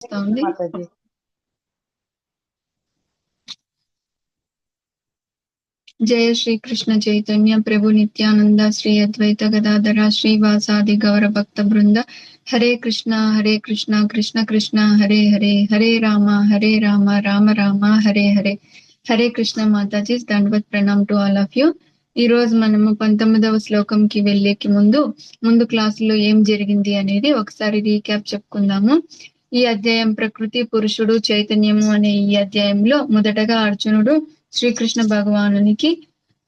ఉంది. మాతాజీ. జయ శ్రీ కృష్ణ చైతన్య ప్రభు నిత్యానంద శ్రీ అద్వైత గదాధర శ్రీవాసాది గౌర భక్త బృంద హరే కృష్ణ కృష్ణ కృష్ణ హరే హరే హరే రామ రామ రామ హరే హరే. హరే కృష్ణ మాతాజీ, దండవత్ ప్రణామ్ టు ఆల్ ఆఫ్ యూ. ఈ రోజు మనము 19వ శ్లోకంకి వెళ్ళేకి ముందు క్లాసులో ఏం జరిగింది అనేది ఒకసారి రీక్యాప్ చెప్పుకుందాము. ఈ అధ్యాయం ప్రకృతి, పురుషుడు, చైతన్యము అనే ఈ అధ్యాయంలో మొదటగా అర్జునుడు శ్రీకృష్ణ భగవానునికి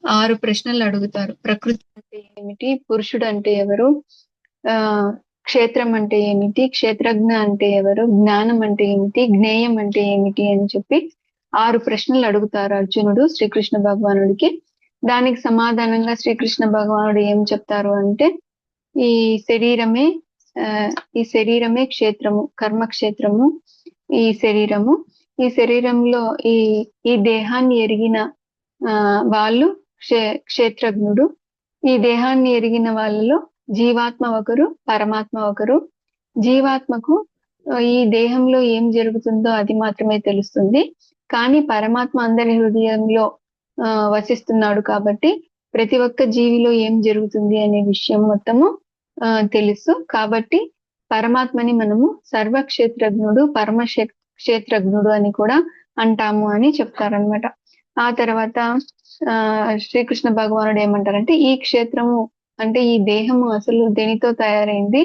6 ప్రశ్నలు అడుగుతారు. ప్రకృతి అంటే ఏమిటి, పురుషుడు అంటే ఎవరు, క్షేత్రం అంటే ఏమిటి, క్షేత్రజ్ఞ అంటే ఎవరు, జ్ఞానం అంటే ఏమిటి, జ్ఞేయం అంటే ఏమిటి అని చెప్పి 6 ప్రశ్నలు అడుగుతారు అర్జునుడు శ్రీకృష్ణ భగవానుడికి. దానికి సమాధానంగా శ్రీకృష్ణ భగవానుడు ఏం చెప్తారు అంటే, ఈ శరీరమే క్షేత్రము, కర్మక్షేత్రము ఈ శరీరము. ఈ శరీరంలో ఈ దేహాన్ని ఎరిగిన వాళ్ళు క్షేత్రజ్ఞుడు. ఈ దేహాన్ని ఎరిగిన వాళ్ళలో జీవాత్మ ఒకరు, పరమాత్మ ఒకరు. జీవాత్మకు ఈ దేహంలో ఏం జరుగుతుందో అది మాత్రమే తెలుస్తుంది, కానీ పరమాత్మ అందరి హృదయంలో వసిస్తున్నాడు కాబట్టి ప్రతి ఒక్క జీవిలో ఏం జరుగుతుంది అనే విషయం మొత్తము తెలుసు. కాబట్టి పరమాత్మని మనము సర్వక్షేత్రజ్ఞుడు, క్షేత్రజ్ఞుడు అని కూడా అంటాము అని చెప్తారనమాట. ఆ తర్వాత శ్రీకృష్ణ భగవానుడు ఏమంటారంటే, ఈ క్షేత్రము అంటే ఈ దేహము అసలు దేనితో తయారైంది,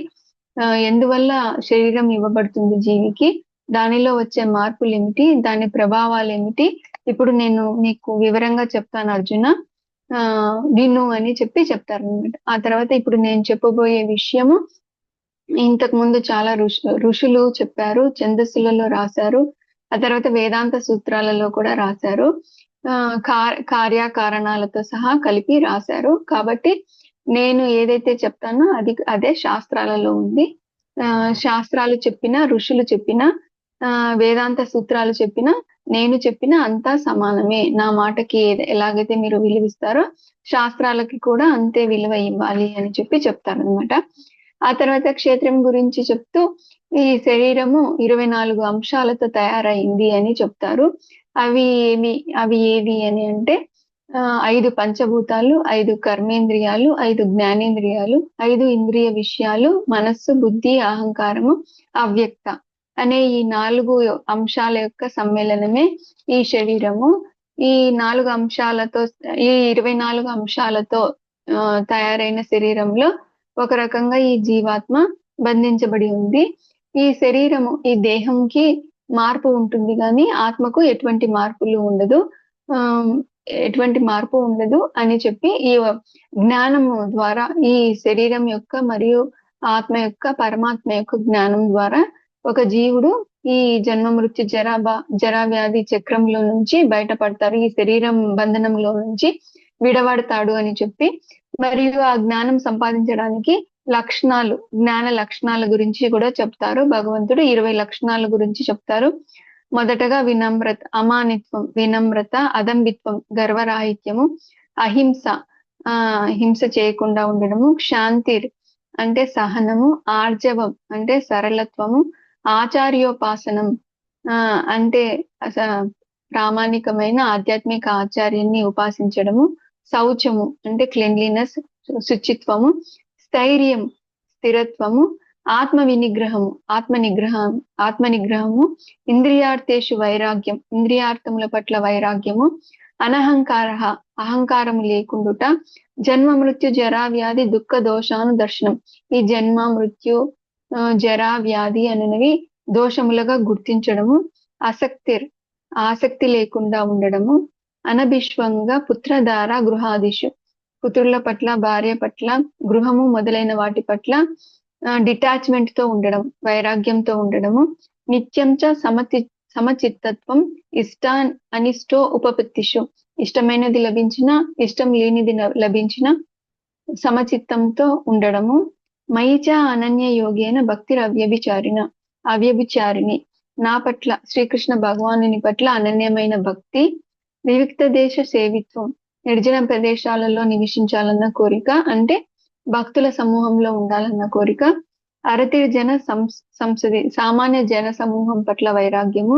ఎందువల్ల శరీరం ఇవ్వబడుతుంది జీవికి, దానిలో వచ్చే మార్పులు ఏమిటి, దాని ప్రభావాలు ఏమిటి, ఇప్పుడు నేను మీకు వివరంగా చెప్తాను అర్జున, విను అని చెప్తారనమాట. ఆ తర్వాత ఇప్పుడు నేను చెప్పబోయే విషయము ఇంతకు ముందు చాలా ఋషులు చెప్పారు, ఛందస్సులలో రాశారు, ఆ తర్వాత వేదాంత సూత్రాలలో కూడా రాశారు, కార్యకారణాలతో సహా కలిపి రాశారు. కాబట్టి నేను ఏదైతే చెప్తానో అదే శాస్త్రాలలో ఉంది. శాస్త్రాలు చెప్పిన, ఋషులు చెప్పిన, వేదాంత సూత్రాలు చెప్పిన, నేను చెప్పిన అంతా సమానమే. నా మాటకి ఎలాగైతే మీరు విలువిస్తారో శాస్త్రాలకి కూడా అంతే విలువ ఇవ్వాలి అని చెప్తారనమాట. ఆ తర్వాత క్షేత్రం గురించి చెప్తూ ఈ శరీరము 24 అంశాలతో తయారైంది అని చెప్తారు. అవి ఏవి అని అంటే 5 పంచభూతాలు, 5 కర్మేంద్రియాలు, 5 జ్ఞానేంద్రియాలు, 5 ఇంద్రియ విషయాలు, మనస్సు, బుద్ధి, అహంకారము, అవ్యక్త అనే ఈ 4 అంశాల యొక్క సమ్మేళనమే ఈ శరీరము. ఈ 4 అంశాలతో, ఈ 24 అంశాలతో తయారైన శరీరంలో ఒక రకంగా ఈ జీవాత్మ బంధించబడి ఉంది. ఈ శరీరము, ఈ దేహంకి మార్పు ఉంటుంది కానీ ఆత్మకు ఎటువంటి మార్పు ఉండదు అని చెప్పి ఈ జ్ఞానము ద్వారా, ఈ శరీరం యొక్క మరియు ఆత్మ యొక్క, పరమాత్మ యొక్క జ్ఞానం ద్వారా ఒక జీవుడు ఈ జన్మ మృత్యు జరా వ్యాధి చక్రంలో నుంచి బయటపడతారు, ఈ శరీరం బంధనంలో నుంచి విడబడతాడు అని చెప్పి, మరియు ఆ జ్ఞానం సంపాదించడానికి జ్ఞాన లక్షణాల గురించి కూడా చెప్తారు భగవంతుడు. 20 లక్షణాల గురించి చెప్తారు. మొదటగా వినమ్రత, అమానిత్వం, వినమ్రత, అదంబిత్వం, గర్వరాహిత్యము, అహింస, హింస చేయకుండా ఉండడము, శాంతిర్ అంటే సహనము, ఆర్జవం అంటే సరళత్వము, ఆచార్యోపాసనం అంటే ప్రామాణికమైన ఆధ్యాత్మిక ఆచార్యాన్ని ఉపాసించడము, శౌచము అంటే క్లెన్లీనెస్, శుచిత్వము, స్థైర్యం స్థిరత్వము, ఆత్మనిగ్రహము, ఇంద్రియార్థేషు వైరాగ్యం, ఇంద్రియార్థముల పట్ల వైరాగ్యము, అహంకారము లేకుండుట, జన్మ మృత్యు జరా వ్యాధి దుఃఖ దోషాను దర్శనం. ఈ జన్మ మృత్యు జరా వ్యాధి అనేవి దోషములుగా గుర్తించడము, ఆసక్తి లేకుండా ఉండడము, అనభిష్వంగా పుత్రధార గృహాదిషు, పుత్రుల పట్ల, భార్య పట్ల, గృహము మొదలైన వాటి పట్ల డిటాచ్మెంట్ తో ఉండడం, వైరాగ్యంతో ఉండడము, నిత్యంచ సమచిత్తత్వం, అనిష్టో ఉపపత్తిషు, ఇష్టమైనది లభించిన, ఇష్టం లేనిది లభించిన సమచిత్తంతో ఉండడము, మయిచ అనన్య యోగేన భక్తి అవ్యభిచారిణి, నా పట్ల, శ్రీకృష్ణ భగవానుని పట్ల అనన్యమైన భక్తి, వివిక్త దేశ సేవిత్వం, నిర్జన ప్రదేశాలలో నివసించాలన్న కోరిక, అంటే భక్తుల సమూహంలో ఉండాలన్న కోరిక, అరతిర్ జన సంసది సామాన్య జన సమూహం పట్ల వైరాగ్యము,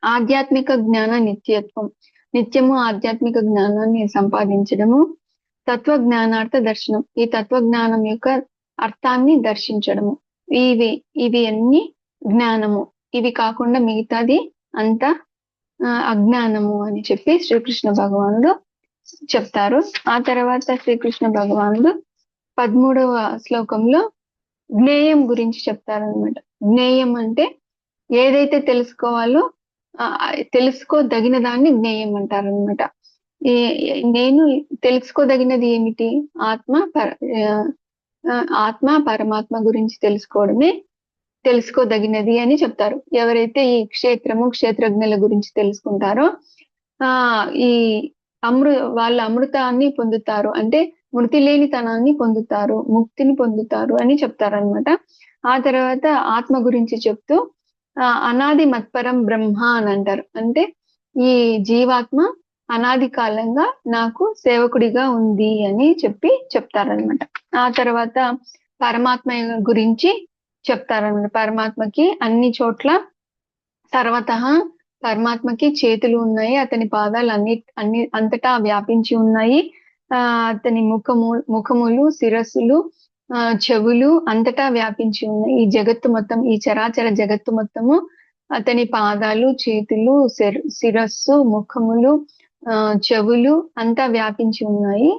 ఆధ్యాత్మిక జ్ఞాన నిత్యత్వం నిత్యము ఆధ్యాత్మిక జ్ఞానాన్ని సంపాదించడము, తత్వ జ్ఞానార్థ దర్శనం ఈ తత్వ జ్ఞానం యొక్క అర్థాన్ని దర్శించడము. ఇవి ఇవి అన్ని జ్ఞానము. ఇవి కాకుండా మిగతాది అంతా అజ్ఞానము అని చెప్పి శ్రీకృష్ణ భగవానుడు చెప్తారు. ఆ తర్వాత శ్రీకృష్ణ భగవానుడు 13వ శ్లోకంలో జ్ఞేయం గురించి చెప్తారనమాట. జ్ఞేయం అంటే ఏదైతే తెలుసుకోవాలో తెలుసుకోదగిన దాన్ని జ్ఞేయం అంటారనమాట. నేను తెలుసుకోదగినది ఏమిటి? ఆత్మ పరమాత్మ గురించి తెలుసుకోవడమే తెలుసుకోదగినది అని చెప్తారు. ఎవరైతే ఈ క్షేత్రజ్ఞుల గురించి తెలుసుకుంటారో ఈ వాళ్ళు అమృతాన్ని పొందుతారు, అంటే మృతి లేనితనాన్ని పొందుతారు, ముక్తిని పొందుతారు అని చెప్తారనమాట. ఆ తర్వాత ఆత్మ గురించి చెప్తూ అనాది మత్పరం బ్రహ్మ అని అంటారు. అంటే ఈ జీవాత్మ అనాది కాలంగా నాకు సేవకుడిగా ఉంది అని చెప్తారనమాట. ఆ తర్వాత పరమాత్మ గురించి చెప్తారనమాట. పరమాత్మకి అన్ని చోట్ల సర్వత పరమాత్మకి చేతులు ఉన్నాయి, అతని పాదాలు అంతటా వ్యాపించి ఉన్నాయి. అతని ముఖములు, శిరస్సులు, చెవులు అంతటా వ్యాపించి ఉన్నాయి. ఈ జగత్తు మొత్తం, ఈ చరాచర జగత్తు మొత్తము అతని పాదాలు, చేతులు, శిరస్సు, ముఖములు, చెవులు అంతా వ్యాపించి ఉన్నాయి.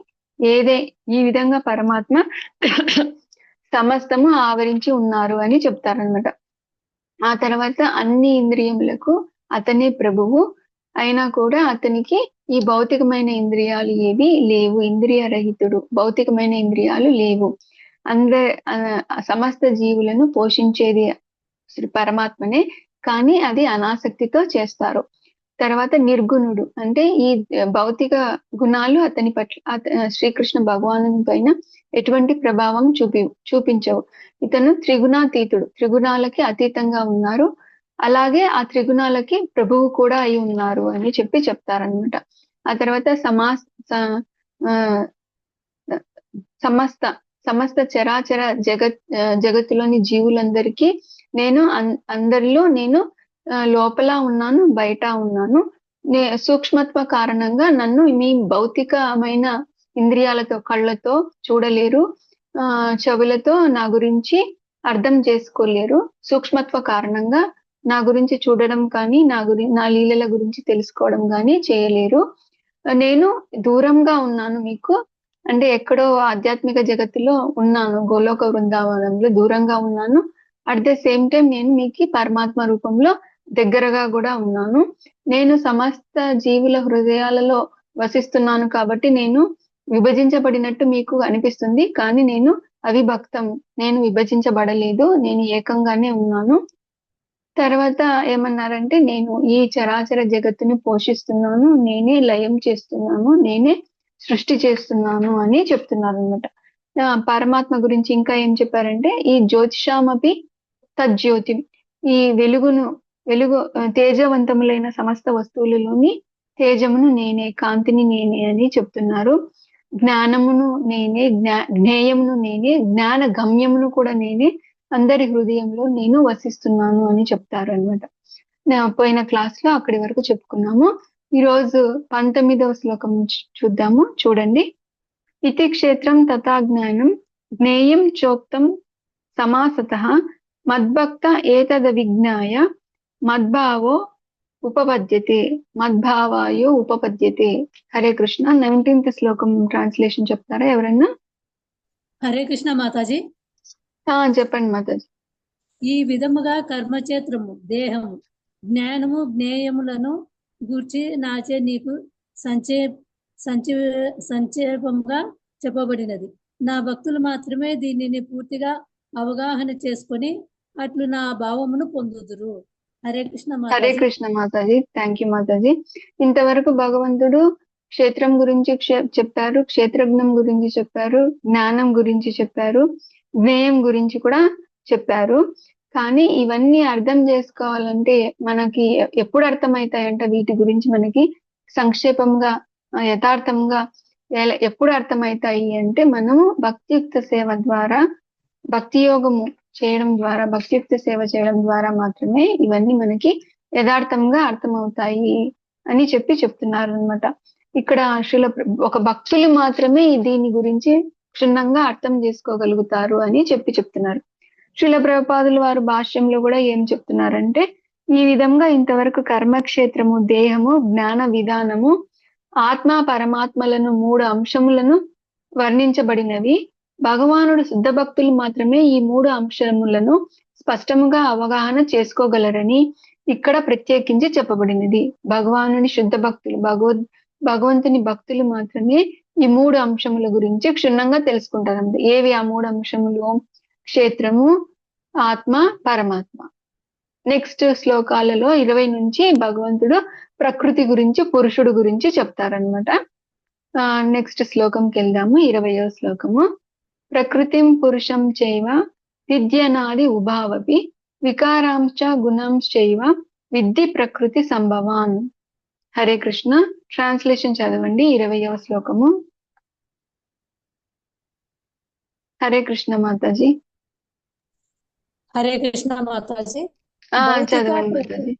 ఈ విధంగా పరమాత్మ సమస్తము ఆవరించి ఉన్నారు అని చెప్తారనమాట. ఆ తర్వాత అన్ని ఇంద్రియములకు అతనే ప్రభువు అయినా కూడా అతనికి ఈ భౌతికమైన ఇంద్రియాలు ఏవి లేవు. ఇంద్రియ రహితుడు, భౌతికమైన ఇంద్రియాలు లేవు. సమస్త జీవులను పోషించేది శ్రీ పరమాత్మనే, కానీ అది అనాసక్తితో చేస్తారు. తర్వాత నిర్గుణుడు అంటే ఈ భౌతిక గుణాలు అతని పట్ల శ్రీకృష్ణ భగవాను పైన ఎటువంటి ప్రభావం చూపించవు. ఇతను త్రిగుణాతీతుడు, త్రిగుణాలకి అతీతంగా ఉన్నారు. అలాగే ఆ త్రిగుణాలకి ప్రభువు కూడా అయి ఉన్నారు అని చెప్తారనమాట. ఆ తర్వాత సమస్త చరాచర జగత్తులోని జీవులందరికీ అందరిలో నేను లోపల ఉన్నాను, బయట ఉన్నాను. సూక్ష్మత్వ కారణంగా నన్ను మీ భౌతికమైన ఇంద్రియాలతో, కళ్ళతో చూడలేరు, చెవులతో నా గురించి అర్థం చేసుకోలేరు. సూక్ష్మత్వ కారణంగా నా గురించి చూడడం కానీ నా లీలల గురించి తెలుసుకోవడం కానీ చేయలేరు. నేను దూరంగా ఉన్నాను మీకు, అంటే ఎక్కడో ఆధ్యాత్మిక జగత్తులో ఉన్నాను, గోలోక బృందావనంలో దూరంగా ఉన్నాను. అట్ ద సేమ్ టైం నేను మీకు పరమాత్మ రూపంలో దగ్గరగా కూడా ఉన్నాను. నేను సమస్త జీవుల హృదయాలలో వసిస్తున్నాను కాబట్టి నేను విభజించబడినట్టు మీకు అనిపిస్తుంది, కానీ నేను అవిభక్తం, నేను విభజించబడలేదు, నేను ఏకంగానే ఉన్నాను. తర్వాత ఏమన్నారంటే నేను ఈ చరాచర జగత్తుని పోషిస్తున్నాను, నేనే లయం చేస్తున్నాను, నేనే సృష్టి చేస్తున్నాను అని చెప్తున్నారు అనమాట. పరమాత్మ గురించి ఇంకా ఏం చెప్పారంటే ఈ జ్యోతిషామపి తజ్జ్యోతి, ఈ వెలుగు తేజవంతములైన సమస్త వస్తువులలోని తేజమును నేనే, కాంతిని నేనే అని చెప్తున్నారు. జ్ఞానమును నేనే, జ్ఞేయమును నేనే, జ్ఞాన గమ్యమును కూడా నేనే, అందరి హృదయంలో నేను వసిస్తున్నాను అని చెప్తారు అనమాట. పోయిన క్లాస్ లో అక్కడి వరకు చెప్పుకున్నాము. ఈరోజు 19వ శ్లోకం చూద్దాము. చూడండి. ఇతి క్షేత్రం తథా జ్ఞానం జ్ఞేయం చోక్తం సమాసతః మద్భక్త ఏతదవిజ్ఞాయ మద్భావో ఉపపద్యతే. హరే కృష్ణ. 19th శ్లోకం ట్రాన్స్లేషన్ చెప్తారా ఎవరన్నా? హరే కృష్ణ మాతాజీ. చెప్పండి మాతాజీ. ఈ విధముగా కర్మక్షేత్రము, దేహము, జ్ఞానము, జ్ఞేయములను గూర్చి నాచే నీకు సంక్షేపంగా చెప్పబడినది. నా భక్తులు మాత్రమే దీనిని పూర్తిగా అవగాహన చేసుకొని అట్లు నా భావమును పొందుదురు. హరే కృష్ణ మాతాజీ. హరే కృష్ణ మాతాజీ. థ్యాంక్ యూ మాతాజీ. ఇంతవరకు భగవంతుడు క్షేత్రం గురించి చెప్పారు, క్షేత్రజ్ఞం గురించి చెప్పారు, జ్ఞానం గురించి చెప్పారు, జ్ఞేయం గురించి కూడా చెప్పారు. కానీ ఇవన్నీ అర్థం చేసుకోవాలంటే మనకి ఎప్పుడు అర్థమవుతాయంట వీటి గురించి మనకి సంక్షేపంగా, యథార్థంగా ఎప్పుడు అర్థమవుతాయి అంటే మనము భక్తియుక్త సేవ ద్వారా, భక్తి యోగము చేయడం ద్వారా, భక్తియుక్త సేవ చేయడం ద్వారా మాత్రమే ఇవన్నీ మనకి యథార్థంగా అర్థమవుతాయి అని చెప్తున్నారు అనమాట. ఇక్కడ ఒక భక్తులు మాత్రమే దీని గురించి క్షుణ్ణంగా అర్థం చేసుకోగలుగుతారు అని చెప్తున్నారు. శ్రీల ప్రభుపాదుల వారు భాష్యంలో కూడా ఏం చెప్తున్నారంటే, ఈ విధంగా ఇంతవరకు కర్మక్షేత్రము, దేహము, జ్ఞాన విధానము, ఆత్మ పరమాత్మలను 3 అంశములను వర్ణించబడినవి. భగవానుడు శుద్ధ భక్తులు మాత్రమే ఈ 3 అంశములను స్పష్టముగా అవగాహన చేసుకోగలరని ఇక్కడ ప్రత్యేకించి చెప్పబడినది. భగవానుని శుద్ధ భక్తులు, భగవంతుని భక్తులు మాత్రమే ఈ 3 అంశముల గురించి క్షుణ్ణంగా తెలుసుకుంటారంట. ఏవి ఆ 3 అంశములు? క్షేత్రము, ఆత్మ, పరమాత్మ. నెక్స్ట్ శ్లోకాలలో 20 నుంచి భగవంతుడు ప్రకృతి గురించి, పురుషుడు గురించి చెప్తారనమాట. నెక్స్ట్ శ్లోకంకి వెళ్దాము. 20వ శ్లోకము. ప్రకృతిం పురుషం చైవ విద్యనాది ఉభావపి వికారాంశ గుణంశ్చైవ విద్ధి ప్రకృతి సంభవాన్. హరే కృష్ణ. ట్రాన్స్లేషన్ చదవండి 20వ శ్లోకము. హరే కృష్ణ మాతాజీ. హరే కృష్ణ మాతాజీ. చదవండి మాతాజీ.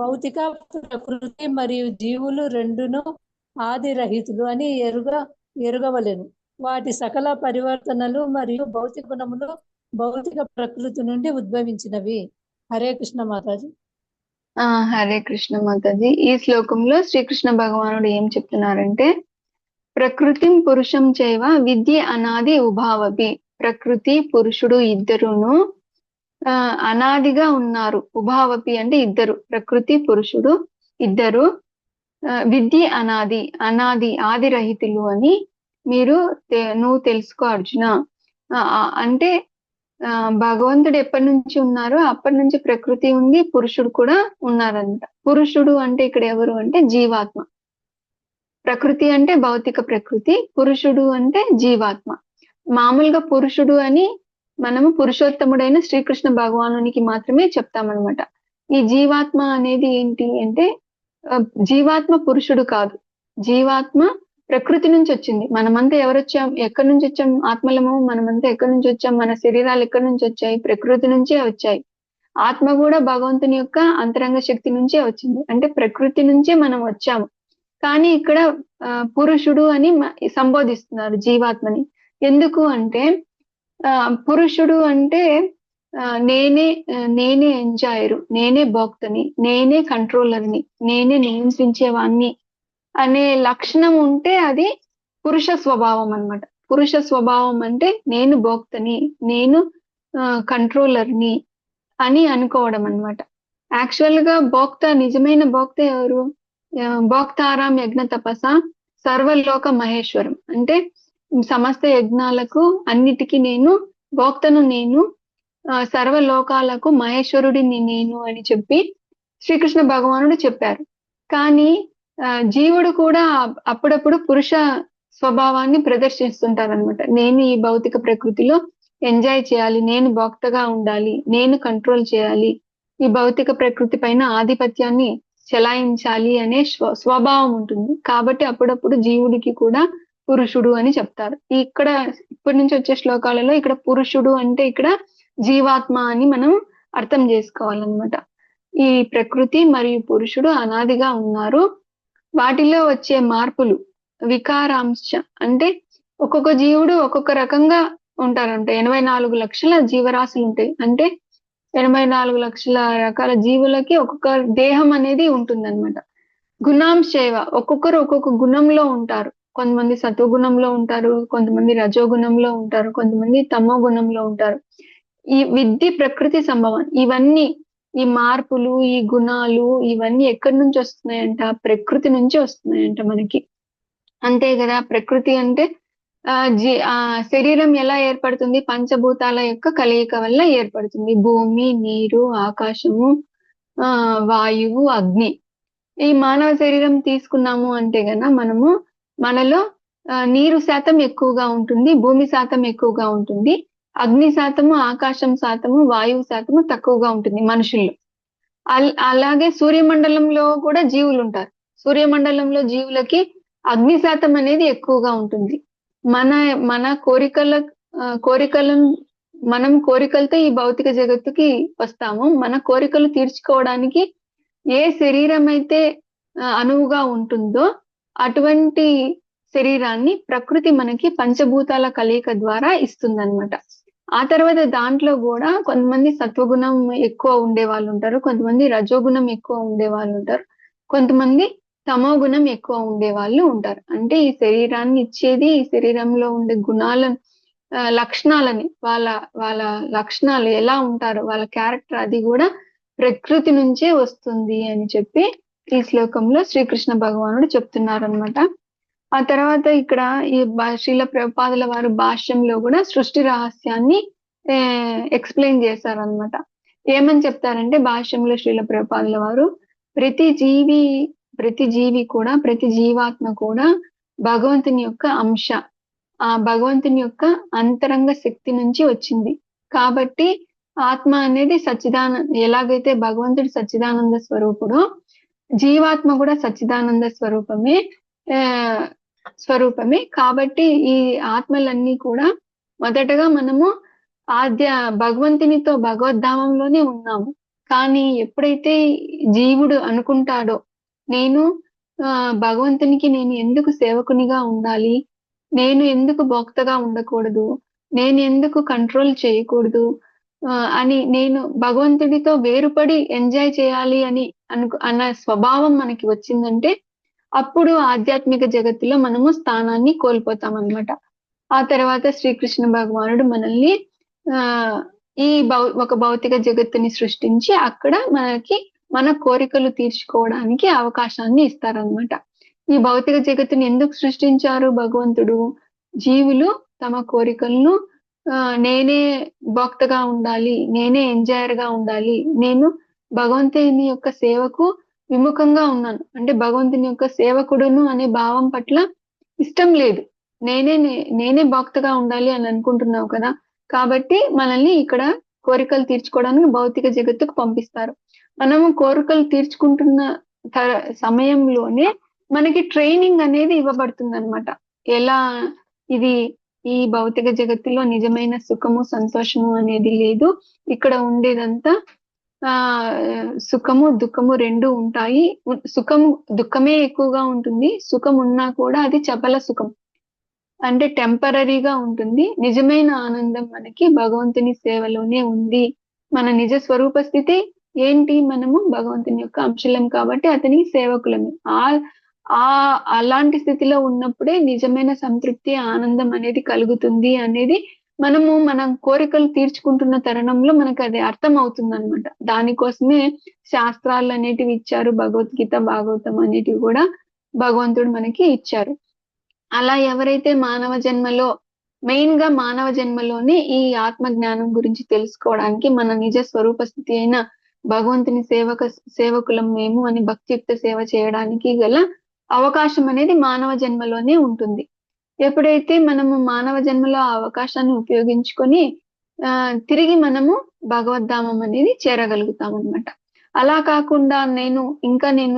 భౌతిక ప్రకృతి మరియు జీవులు రెండును ఆది రహితులు అని ఎరుగవలెను. వాటి సకల పరివర్తనలు మరియు భౌతిక గుణములు భౌతిక ప్రకృతి నుండి ఉద్భవించినవి. హరే కృష్ణ మాతాజీ. హరే కృష్ణ మాతాజీ. ఈ శ్లోకంలో శ్రీకృష్ణ భగవానుడు ఏం చెప్తున్నారంటే, ప్రకృతిం పురుషం చైవ విద్య అనాది ఉభావపి. ప్రకృతి పురుషుడు ఇద్దరును అనాదిగా ఉన్నారు. ఉభావపి అంటే ఇద్దరు, ప్రకృతి పురుషుడు ఇద్దరు. విద్య అనాది ఆదిరహితులు అని నువ్వు తెలుసుకో అర్జున. అంటే భగవంతుడు ఎప్పటి నుంచి ఉన్నారో అప్పటి నుంచి ప్రకృతి ఉంది, పురుషుడు కూడా ఉన్నారంట. పురుషుడు అంటే ఇక్కడ ఎవరు అంటే జీవాత్మ. ప్రకృతి అంటే భౌతిక ప్రకృతి, పురుషుడు అంటే జీవాత్మ. మామూలుగా పురుషుడు అని మనము పురుషోత్తముడైన శ్రీకృష్ణ భగవానునికి మాత్రమే చెప్తామన్నమాట. ఈ జీవాత్మ అనేది ఏంటి అంటే, జీవాత్మ పురుషుడు కాదు, జీవాత్మ ప్రకృతి నుంచి వచ్చింది. మనమంతా ఎవరొచ్చాం, ఎక్కడి నుంచి వచ్చాం? ఆత్మలము. మనమంతా ఎక్కడి నుంచి వచ్చాం? మన శరీరాలు ఎక్కడి నుంచి వచ్చాయి? ప్రకృతి నుంచే వచ్చాయి. ఆత్మ కూడా భగవంతుని యొక్క అంతరంగ శక్తి నుంచే వచ్చింది. అంటే ప్రకృతి నుంచే మనం వచ్చాము. కానీ ఇక్కడ పురుషుడు అని సంబోధిస్తున్నారు జీవాత్మని. ఎందుకు అంటే, పురుషుడు అంటే నేనే ఎంజాయరు, నేనే భోక్తని, నేనే కంట్రోలర్ని, నేనే నియంత్రించేవాణ్ణి అనే లక్షణం ఉంటే అది పురుష స్వభావం అన్నమాట. పురుష స్వభావం అంటే నేను భోక్తని, నేను కంట్రోలర్ని అని అనుకోవడం అన్నమాట. యాక్చువల్ గా భోక్త, నిజమైన భోక్త ఎవరు? భోక్తారాం యజ్ఞ తపస సర్వలోక మహేశ్వరం. అంటే సమస్త యజ్ఞాలకు అన్నిటికీ నేను భోక్తను, నేను సర్వలోకాలకు మహేశ్వరుడిని నేను అని చెప్పి శ్రీకృష్ణ భగవానుడు చెప్పారు. కానీ జీవుడు కూడా అప్పుడప్పుడు పురుష స్వభావాన్ని ప్రదర్శిస్తుంటారనమాట. నేను ఈ భౌతిక ప్రకృతిలో ఎంజాయ్ చేయాలి, నేను భోక్తగా ఉండాలి, నేను కంట్రోల్ చేయాలి, ఈ భౌతిక ప్రకృతి పైన ఆధిపత్యాన్ని చెలాయించాలి అనే స్వభావం ఉంటుంది. కాబట్టి అప్పుడప్పుడు జీవుడికి కూడా పురుషుడు అని చెప్తారు. ఇక్కడ ఇప్పటి నుంచి వచ్చే శ్లోకాలలో ఇక్కడ పురుషుడు అంటే ఇక్కడ జీవాత్మ అని మనం అర్థం చేసుకోవాలన్నమాట. ఈ ప్రకృతి మరియు పురుషుడు అనాదిగా ఉన్నారు. వాటిలో వచ్చే మార్పులు వికారాంశ అంటే ఒక్కొక్క జీవుడు ఒక్కొక్క రకంగా ఉంటారంట. 84 లక్షల జీవరాశులు ఉంటాయి. అంటే 84 లక్షల రకాల జీవులకి ఒక్కొక్క దేహం అనేది ఉంటుందన్నమాట. గుణాంశైవ ఒక్కొక్కరు ఒక్కొక్క గుణంలో ఉంటారు. కొంతమంది సత్వగుణంలో ఉంటారు, కొంతమంది రజోగుణంలో ఉంటారు, కొంతమంది తమో గుణంలో ఉంటారు. ఈ విద్ధి ప్రకృతి సంభవం. ఇవన్నీ ఈ మార్పులు, ఈ గుణాలు ఇవన్నీ ఎక్కడి నుంచి వస్తున్నాయంట? ప్రకృతి నుంచి వస్తున్నాయంట మనకి. అంతే కదా. ప్రకృతి అంటే శరీరం ఎలా ఏర్పడుతుంది? పంచభూతాల యొక్క కలయిక వల్ల ఏర్పడుతుంది. భూమి, నీరు, ఆకాశము, వాయువు, అగ్ని. ఈ మానవ శరీరం తీసుకున్నాము అంటే గన మనలో నీరు శాతం ఎక్కువగా ఉంటుంది, భూమి శాతం ఎక్కువగా ఉంటుంది, అగ్ని శాతము, ఆకాశం శాతము, వాయువు శాతము తక్కువగా ఉంటుంది మనుషుల్లో. అలాగే సూర్యమండలంలో కూడా జీవులు ఉంటారు. సూర్యమండలంలో జీవులకి అగ్ని శాతం అనేది ఎక్కువగా ఉంటుంది. మన కోరికలను మనం కోరికలతో ఈ భౌతిక జగత్తుకి వస్తాము. మన కోరికలు తీర్చుకోవడానికి ఏ శరీరం అయితే అనువుగా ఉంటుందో అటువంటి శరీరాన్ని ప్రకృతి మనకి పంచభూతాల కలయిక ద్వారా ఇస్తుందన్నమాట. ఆ తర్వాత దాంట్లో కూడా కొంతమంది సత్వగుణం ఎక్కువ ఉండే వాళ్ళు ఉంటారు, కొంతమంది రజోగుణం ఎక్కువ ఉండే వాళ్ళు ఉంటారు, కొంతమంది తమో గుణం ఎక్కువ ఉండే వాళ్ళు ఉంటారు. అంటే ఈ శరీరాన్ని ఇచ్చేది ఈ శరీరంలో ఉండే గుణాలను లక్షణాలని వాళ్ళ వాళ్ళ లక్షణాలు ఎలా ఉంటారో వాళ్ళ క్యారెక్టర్ అది కూడా ప్రకృతి నుంచే వస్తుంది అని చెప్పి ఈ శ్లోకంలో శ్రీకృష్ణ భగవానుడు చెప్తున్నారనమాట. ఆ తర్వాత ఇక్కడ ఈ శ్రీల ప్రభుపాదుల వారు భాష్యంలో కూడా సృష్టి రహస్యాన్ని ఎక్స్ప్లెయిన్ చేశారనమాట. ఏమని చెప్తారంటే భాష్యంలో శ్రీల ప్రభుపాదుల వారు ప్రతి జీవి కూడా, ప్రతి జీవాత్మ కూడా భగవంతుని యొక్క అంశ, ఆ భగవంతుని యొక్క అంతరంగ శక్తి నుంచి వచ్చింది. కాబట్టి ఆత్మ అనేది ఎలాగైతే భగవంతుడి సచ్చిదానంద స్వరూపుడో జీవాత్మ కూడా సచ్చిదానంద స్వరూపమే. కాబట్టి ఈ ఆత్మలన్నీ కూడా మొదటగా మనము భగవంతునితో భగవద్ధామంలోనే ఉన్నాము. కానీ ఎప్పుడైతే జీవుడు అనుకుంటాడో నేను భగవంతునికి నేను ఎందుకు సేవకునిగా ఉండాలి, నేను ఎందుకు భోక్తగా ఉండకూడదు, నేను ఎందుకు కంట్రోల్ చేయకూడదు అని, నేను భగవంతుడితో వేరుపడి ఎంజాయ్ చేయాలి అని అన్న స్వభావం మనకి వచ్చిందంటే అప్పుడు ఆధ్యాత్మిక జగత్తులో మనము స్థానాన్ని కోల్పోతాం అన్నమాట. ఆ తర్వాత శ్రీకృష్ణ భగవానుడు మనల్ని ఈ ఒక భౌతిక జగత్తుని సృష్టించి అక్కడ మనకి మన కోరికలు తీర్చుకోవడానికి అవకాశాన్ని ఇస్తారనమాట. ఈ భౌతిక జగత్తుని ఎందుకు సృష్టించారు భగవంతుడు? జీవులు తమ కోరికలను నేనే భోక్తగా ఉండాలి, నేనే ఎంజాయర్ గా ఉండాలి, నేను భగవంతుని యొక్క సేవకు విముఖంగా ఉన్నాను అంటే భగవంతుని యొక్క సేవకుడును అనే భావం పట్ల ఇష్టం లేదు, నేనే భక్తగా ఉండాలి అని అనుకుంటున్నావు కదా. కాబట్టి మనల్ని ఇక్కడ కోరికలు తీర్చుకోవడానికి భౌతిక జగత్తుకు పంపిస్తారు. మనము కోరికలు తీర్చుకుంటున్న సమయంలోనే మనకి ట్రైనింగ్ అనేది ఇవ్వబడుతుంది అనమాట. ఎలా ఇది ఈ భౌతిక జగత్తులో నిజమైన సుఖము సంతోషము అనేది లేదు, ఇక్కడ ఉండేదంతా సుఖము దుఃఖము రెండు ఉంటాయి. దుఃఖమే ఎక్కువగా ఉంటుంది, సుఖం ఉన్నా కూడా అది చపల సుఖం అంటే టెంపరీగా ఉంటుంది. నిజమైన ఆనందం మనకి భగవంతుని సేవలోనే ఉంది. మన నిజ స్వరూప స్థితి ఏంటి? మనము భగవంతుని యొక్క అంశలం కాబట్టి అతనికి సేవకులమే. అలాంటి స్థితిలో ఉన్నప్పుడే నిజమైన సంతృప్తి ఆనందం అనేది కలుగుతుంది అనేది మనం కోరికలు తీర్చుకుంటున్న తరుణంలో మనకు అది అర్థం అవుతుంది అనమాట. దానికోసమే శాస్త్రాలు అనేటివి ఇచ్చారు, భగవద్గీత భాగవతం అనేటివి కూడా భగవంతుడు మనకి ఇచ్చారు. అలా ఎవరైతే మెయిన్ గా మానవ జన్మలోనే ఈ ఆత్మ జ్ఞానం గురించి తెలుసుకోవడానికి మన నిజ స్వరూప స్థితి అయిన భగవంతుని సేవకులం మేము అని భక్తియుక్త సేవ చేయడానికి గల అవకాశం అనేది మానవ జన్మలోనే ఉంటుంది. ఎప్పుడైతే మనము మానవ జన్మలో ఆ అవకాశాన్ని ఉపయోగించుకొని తిరిగి మనము భగవద్ధామం అనేది చేరగలుగుతాం అనమాట. అలా కాకుండా నేను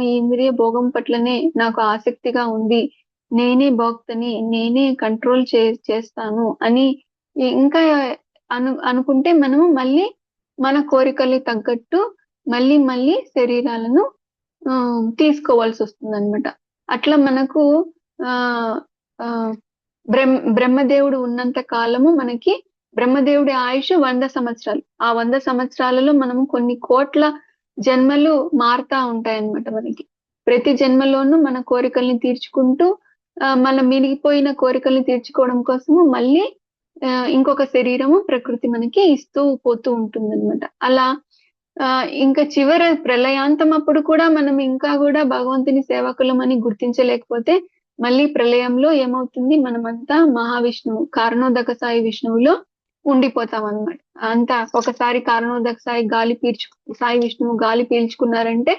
ఈ ఇంద్రియ భోగం పట్లనే నాకు ఆసక్తిగా ఉంది, నేనే భోక్తని, నేనే కంట్రోల్ చేస్తాను అని ఇంకా అనుకుంటే మనము మళ్ళీ మన కోరికలు తగ్గట్టు మళ్ళీ శరీరాలను తీసుకోవాల్సి వస్తుంది అనమాట. అట్లా మనకు బ్రహ్మదేవుడు ఉన్నంత కాలము మనకి బ్రహ్మదేవుడి ఆయుష్ 100 సంవత్సరాలు. ఆ 100 సంవత్సరాలలో మనము కొన్ని కోట్ల జన్మలు మారుతా ఉంటాయన్నమాట. మనకి ప్రతి జన్మలోనూ మన కోరికల్ని తీర్చుకుంటూ మన మిగిలిపోయిన కోరికల్ని తీర్చుకోవడం కోసము మళ్ళీ ఇంకొక శరీరము ప్రకృతి మనకి ఇస్తూ పోతూ ఉంటుంది అనమాట. అలా ఇంకా చివరి ప్రళయాంతం అప్పుడు కూడా మనం ఇంకా కూడా భగవంతుని సేవకులం అని గుర్తించలేకపోతే మళ్ళీ ప్రళయంలో ఏమవుతుంది, మనమంతా మహావిష్ణువు కారణోదక సాయి విష్ణువులో ఉండిపోతాం అనమాట. అంతా ఒకసారి కారణోదక సాయి విష్ణువు గాలి పీల్చుకున్నారంటే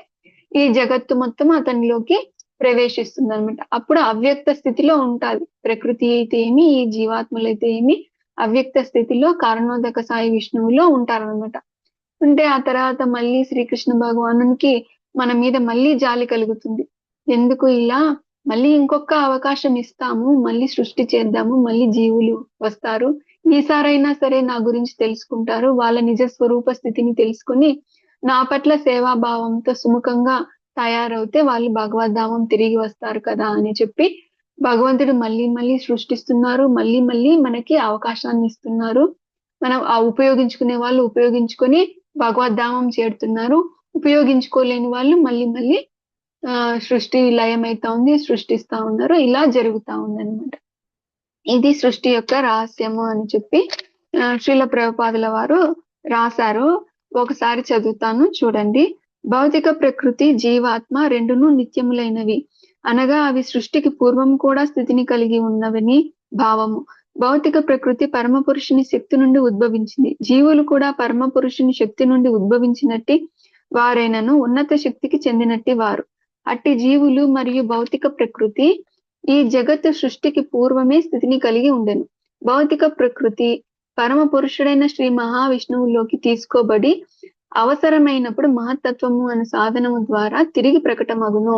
ఈ జగత్తు మొత్తం అతనిలోకి ప్రవేశిస్తుంది అనమాట. అప్పుడు అవ్యక్త స్థితిలో ఉంటాది. ప్రకృతి అయితే ఏమి, ఈ జీవాత్మలు అయితే ఏమి అవ్యక్త స్థితిలో కారణోదక సాయి విష్ణువులో ఉంటారనమాట. ఉంటే ఆ తర్వాత మళ్ళీ శ్రీకృష్ణ భగవానునికి మన మీద మళ్ళీ జాలి కలుగుతుంది. ఎందుకు ఇలా మళ్ళీ ఇంకొక అవకాశం ఇస్తాము, మళ్ళీ సృష్టి చేద్దాము, మళ్ళీ జీవులు వస్తారు, ఈసారైనా సరే నా గురించి తెలుసుకుంటారు, వాళ్ళ నిజ స్వరూప స్థితిని తెలుసుకుని నా పట్ల సేవాభావంతో సుముఖంగా తయారవుతే వాళ్ళు భగవద్ధామం తిరిగి వస్తారు కదా అని చెప్పి భగవంతుడు మళ్ళీ మళ్ళీ సృష్టిస్తున్నారు, మళ్ళీ మళ్ళీ మనకి అవకాశాన్ని ఇస్తున్నారు. మనం ఆ ఉపయోగించుకునే వాళ్ళు ఉపయోగించుకొని భగవద్ధామం చేరుతున్నారు, ఉపయోగించుకోలేని వాళ్ళు మళ్ళీ మళ్ళీ సృష్టి లయమైతా ఉంది, సృష్టిస్తా ఉన్నారు. ఇలా జరుగుతా ఉందన్నమాట. ఇది సృష్టి యొక్క రహస్యము అని చెప్పి శ్రీల ప్రభుపాదుల వారు రాశారు. ఒకసారి చదువుతాను చూడండి. భౌతిక ప్రకృతి జీవాత్మ రెండును నిత్యములైనవి అనగా అవి సృష్టికి పూర్వం కూడా స్థితిని కలిగి ఉన్నవని భావము. భౌతిక ప్రకృతి పరమ పురుషుని శక్తి నుండి ఉద్భవించింది, జీవులు కూడా పరమ పురుషుని శక్తి నుండి ఉద్భవించినట్టి వారైనను ఉన్నత శక్తికి చెందినట్టి వారు. అట్టి జీవులు మరియు భౌతిక ప్రకృతి ఈ జగత్తు సృష్టికి పూర్వమే స్థితిని కలిగి ఉండెను. భౌతిక ప్రకృతి పరమ పురుషుడైన శ్రీ మహావిష్ణువులోకి తీసుకోబడి అవసరమైనప్పుడు మహత్తత్వము అనే సాధనము ద్వారా తిరిగి ప్రకటమగును.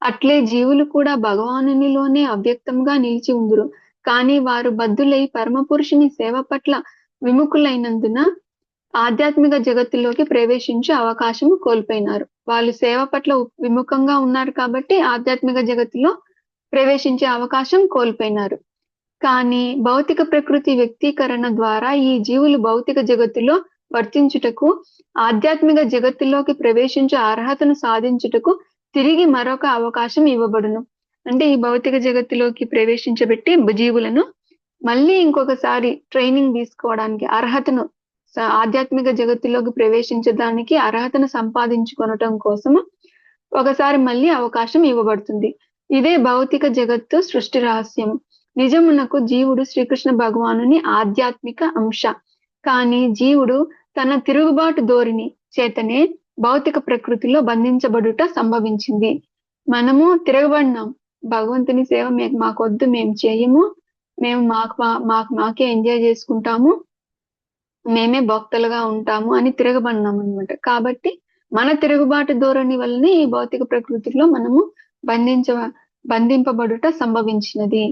అట్లే జీవులు కూడా భగవానునిలోనే అవ్యక్తంగా నిలిచి ఉందురు. కానీ వారు బద్ధులై పరమ పురుషుని సేవ పట్ల విముఖులైనందున ఆధ్యాత్మిక జగత్తులోకి ప్రవేశించే అవకాశం కోల్పోయినారు. వాళ్ళు సేవ పట్ల విముఖంగా ఉన్నారు కాబట్టి ఆధ్యాత్మిక జగత్తులో ప్రవేశించే అవకాశం కోల్పోయినారు. కానీ భౌతిక ప్రకృతి వ్యక్తీకరణ ద్వారా ఈ జీవులు భౌతిక జగత్తులో వర్తించుటకు, ఆధ్యాత్మిక జగత్తులోకి ప్రవేశించే అర్హతను సాధించుటకు తిరిగి మరొక అవకాశం ఇవ్వబడును. అంటే ఈ భౌతిక జగత్తులోకి ప్రవేశించబెట్టి జీవులను మళ్ళీ ఇంకొకసారి ట్రైనింగ్ తీసుకోవడానికి, అర్హతను ఆధ్యాత్మిక జగత్తులోకి ప్రవేశించడానికి అర్హతను సంపాదించుకొనటం కోసము ఒకసారి మళ్ళీ అవకాశం ఇవ్వబడుతుంది. ఇదే భౌతిక జగత్తు సృష్టి రహస్యం. నిజమునకు జీవుడు శ్రీకృష్ణ భగవానుని ఆధ్యాత్మిక అంశ. కానీ జీవుడు తన తిరుగుబాటు ధోరణి చేతనే భౌతిక ప్రకృతిలో బంధించబడుట సంభవించింది. మనము తిరగబడినాం, భగవంతుని సేవ మాకొద్దు, మేము చేయము, మేము మాకే ఎంజాయ్ చేసుకుంటాము, మేమే భక్తులుగా ఉంటాము అని తిరగబడినాం అనమాట. కాబట్టి మన తిరుగుబాటు ధోరణి వల్లనే ఈ భౌతిక ప్రకృతిలో మనము బంధింపబడుట సంభవించినది.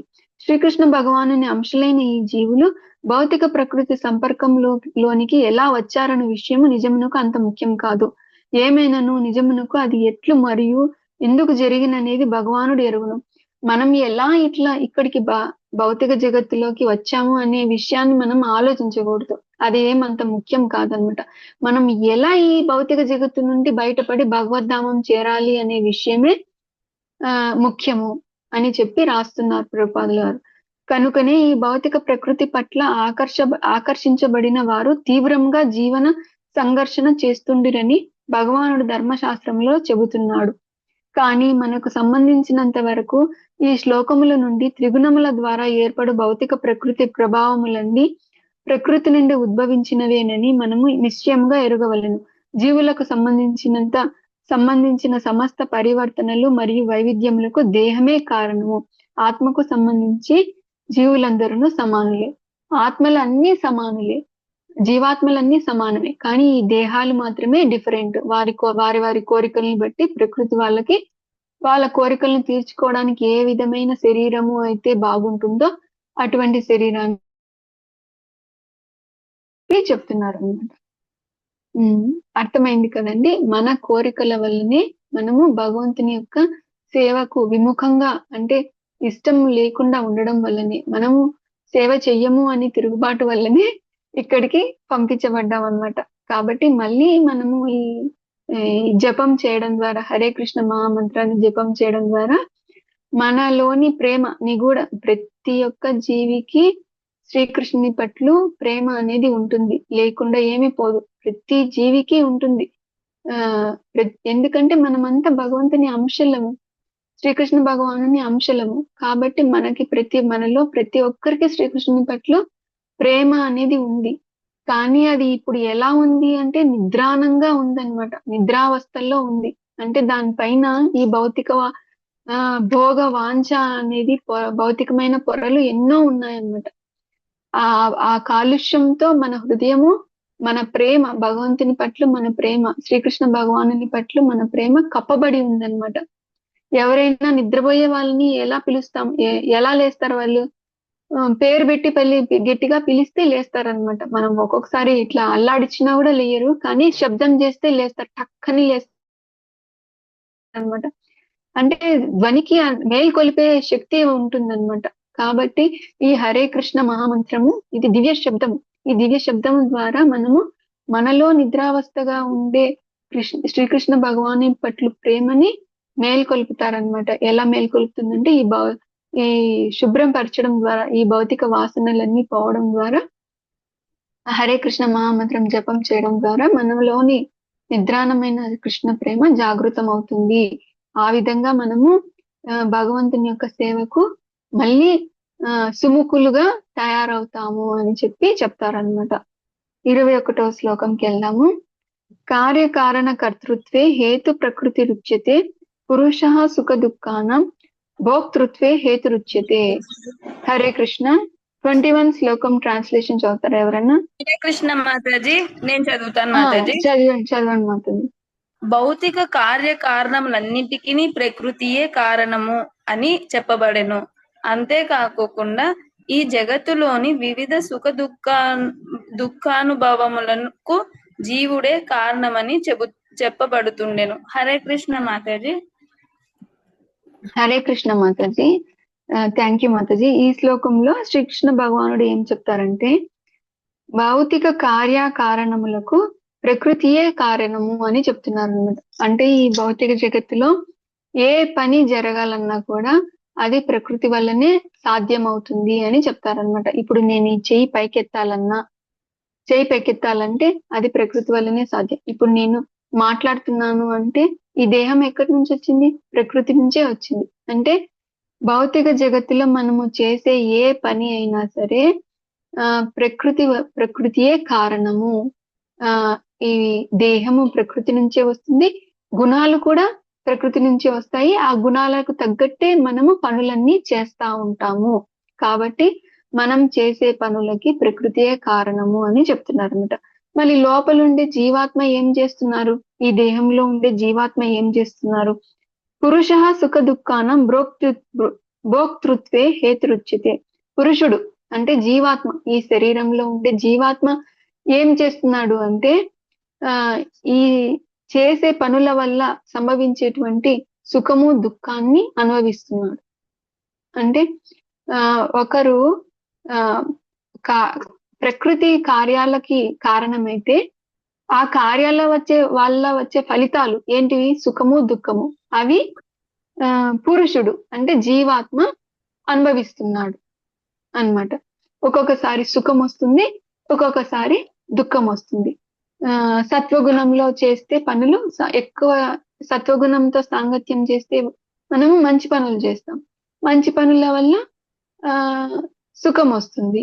శ్రీకృష్ణ భగవానుని అంశలైన ఈ జీవులు భౌతిక ప్రకృతి సంపర్కంలోనికి ఎలా వచ్చారన్న విషయము నిజమునకు అంత ముఖ్యం కాదు. ఏమైనాను నిజమునకు అది ఎట్లు మరియు ఎందుకు జరిగిననేది భగవానుడు ఎరుగును. మనం ఎలా ఇక్కడికి భౌతిక జగత్తులోకి వచ్చాము అనే విషయాన్ని మనం ఆలోచించకూడదు. అది ఏమంత ముఖ్యం కాదనమాట. మనం ఎలా ఈ భౌతిక జగత్తు నుండి బయటపడి భగవద్ధామం చేరాలి అనే విషయమే ముఖ్యము అని చెప్పి రాస్తున్నారు ప్రభుపాదుల వారు. కనుకనే ఈ భౌతిక ప్రకృతి పట్ల ఆకర్షించబడిన వారు తీవ్రంగా జీవన సంఘర్షణ చేస్తుండిరని భగవానుడు ధర్మశాస్త్రంలో చెబుతున్నాడు. కానీ మనకు సంబంధించినంత వరకు ఈ శ్లోకముల నుండి త్రిగుణముల ద్వారా ఏర్పడు భౌతిక ప్రకృతి ప్రభావములన్నీ ప్రకృతి నుండి ఉద్భవించినవేనని మనము నిశ్చయంగా ఎరుగవలెను. జీవులకు సంబంధించిన సమస్త పరివర్తనలు మరియు వైవిధ్యములకు దేహమే కారణము. ఆత్మకు సంబంధించి జీవులందరూ సమానులే, ఆత్మలన్నీ సమానులే, జీవాత్మలన్నీ సమానమే. కానీ ఈ దేహాలు మాత్రమే డిఫరెంట్. వారి కోరికల్ని బట్టి ప్రకృతి వాళ్ళ కోరికలను తీర్చుకోవడానికి ఏ విధమైన శరీరము అయితే బాగుంటుందో అటువంటి శరీరాన్ని చెప్తున్నారు అన్నమాట. అర్థమైంది కదండి. మన కోరికల వల్లనే మనము భగవంతుని యొక్క సేవకు విముఖంగా, అంటే ఇష్టం లేకుండా ఉండడం వల్లనే, మనము సేవ చెయ్యము అని తిరుగుబాటు వల్లనే ఇక్కడికి పంపించబడ్డాం అన్నమాట. కాబట్టి మళ్ళీ మనము ఈ జపం చేయడం ద్వారా, హరే కృష్ణ మహామంత్రాన్ని జపం చేయడం ద్వారా మనలోని ప్రేమ నిగూఢ, ప్రతి ఒక్క జీవికి శ్రీకృష్ణుని పట్ల ప్రేమ అనేది ఉంటుంది, లేకుండా ఏమీ పోదు, ప్రతి జీవికి ఉంటుంది. ఎందుకంటే మనమంతా భగవంతుని అంశలము, శ్రీకృష్ణ భగవానుని అంశలము. కాబట్టి మనలో ప్రతి ఒక్కరికి శ్రీకృష్ణుని పట్ల ప్రేమ అనేది ఉంది. కానీ అది ఇప్పుడు ఎలా ఉంది అంటే నిద్రానంగా ఉందన్నమాట, నిద్రావస్థల్లో ఉంది. అంటే దానిపైన ఈ భౌతిక భోగ వాంఛ అనేది భౌతికమైన పొరలు ఎన్నో ఉన్నాయన్నమాట. ఆ కాలుష్యంతో మన హృదయము, మన ప్రేమ భగవంతుని పట్ల, మన ప్రేమ శ్రీకృష్ణ భగవానుని పట్ల మన ప్రేమ కప్పబడి ఉందన్నమాట. ఎవరైనా నిద్రపోయే వాళ్ళని ఎలా పిలుస్తాం, ఎలా లేస్తారు వాళ్ళు? పేరు పెట్టి గట్టిగా పిలిస్తే లేస్తారనమాట. మనం ఒక్కొక్కసారి ఇట్లా అల్లాడిచ్చినా కూడా లేయరు, కానీ శబ్దం చేస్తే లేస్తారు, టక్కని లేస్తారు అనమాట. అంటే ధ్వనికి మేల్కొలిపే శక్తి ఉంటుందన్నమాట. కాబట్టి ఈ హరే కృష్ణ మహామంత్రము ఇది దివ్య శబ్దం. ఈ దివ్య శబ్దం ద్వారా మనము మనలో నిద్రావస్థగా ఉండే శ్రీకృష్ణ భగవాని పట్ల ప్రేమని మేల్కొల్పుతారనమాట. ఎలా మేల్కొల్పుతుందంటే ఈ శుభ్రం పరచడం ద్వారా, ఈ భౌతిక వాసనలన్నీ పోవడం ద్వారా, హరే కృష్ణ మహామంత్రం జపం చేయడం ద్వారా మనలోని నిద్రాణమైన కృష్ణ ప్రేమ జాగృతం అవుతుంది. ఆ విధంగా మనము భగవంతుని యొక్క సేవకు మళ్ళీ సుముఖులుగా తయారవుతాము అని చెప్తారనమాట. 21వ శ్లోకంకి వెళ్దాము. కార్యకారణ కర్తృత్వే హేతు ప్రకృతి రుచ్యతే పురుష సుఖ దుఃఖానం భోక్తృత్వే హేతు రుచ్యతే. హరే కృష్ణ. 21 శ్లోకం ట్రాన్స్లేషన్ చదువుతారా ఎవరన్నా? హరే కృష్ణ మాతాజీ, నేను చదువుతాను మాతాజీ. చదవండి మాతాజీ. భౌతిక కార్యకారణములన్నిటికీ ప్రకృతియే కారణము అని చెప్పబడెను. అంతేకాకుండా ఈ జగత్తులోని వివిధ సుఖ దుఃఖానుభవములకు జీవుడే కారణమని చెప్పబడుతుండెను. హరే కృష్ణ మాతాజీ. హరే కృష్ణ మాతాజీ. థ్యాంక్ యూ మాతాజీ. ఈ శ్లోకంలో శ్రీకృష్ణ భగవానుడు ఏం చెప్తారంటే, భౌతిక కార్యకారణములకు ప్రకృతియే కారణము అని చెప్తున్నారు అన్నమాట. అంటే ఈ భౌతిక జగత్తులో ఏ పని జరగాలన్నా కూడా అది ప్రకృతి వల్లనే సాధ్యమవుతుంది అని చెప్తారనమాట. ఇప్పుడు నేను ఈ చెయ్యి పైకెత్తాలంటే అది ప్రకృతి వల్లనే సాధ్యం. ఇప్పుడు నేను మాట్లాడుతున్నాను అంటే ఈ దేహం ఎక్కడి నుంచి వచ్చింది? ప్రకృతి నుంచే వచ్చింది. అంటే భౌతిక జగత్తులో మనము చేసే ఏ పని అయినా సరే ప్రకృతియే కారణము. ఈ దేహము ప్రకృతి నుంచే వస్తుంది, గుణాలు కూడా ప్రకృతి నుంచి వస్తాయి. ఆ గుణాలకు తగ్గట్టే మనము పనులన్నీ చేస్తా ఉంటాము. కాబట్టి మనం చేసే పనులకి ప్రకృతియే కారణము అని చెప్తున్నారు అనమాట. మళ్ళీ లోపలుండే జీవాత్మ ఏం చేస్తున్నారు? ఈ దేహంలో ఉండే జీవాత్మ ఏం చేస్తున్నారు? పురుష సుఖ దుఃఖానం భోక్తృత్వే హేతురుచ్యతే. పురుషుడు అంటే జీవాత్మ, ఈ శరీరంలో ఉండే జీవాత్మ ఏం చేస్తున్నాడు అంటే ఈ చేసే పనుల వల్ల సంభవించేటువంటి సుఖము దుఃఖాన్ని అనుభవిస్తున్నాడు. అంటే ఒకరు ప్రకృతి కార్యాలకి కారణమైతే ఆ కార్యాల వచ్చే ఫలితాలు ఏంటివి? సుఖము దుఃఖము. అవి పురుషుడు అంటే జీవాత్మ అనుభవిస్తున్నాడు అన్నమాట. ఒక్కొక్కసారి సుఖం వస్తుంది, ఒక్కొక్కసారి దుఃఖం వస్తుంది. సత్వగుణంలో చేస్తే పనులు ఎక్కువ, సత్వగుణంతో సాంగత్యం చేస్తే మనము మంచి పనులు చేస్తాం, మంచి పనుల వల్ల సుఖం వస్తుంది.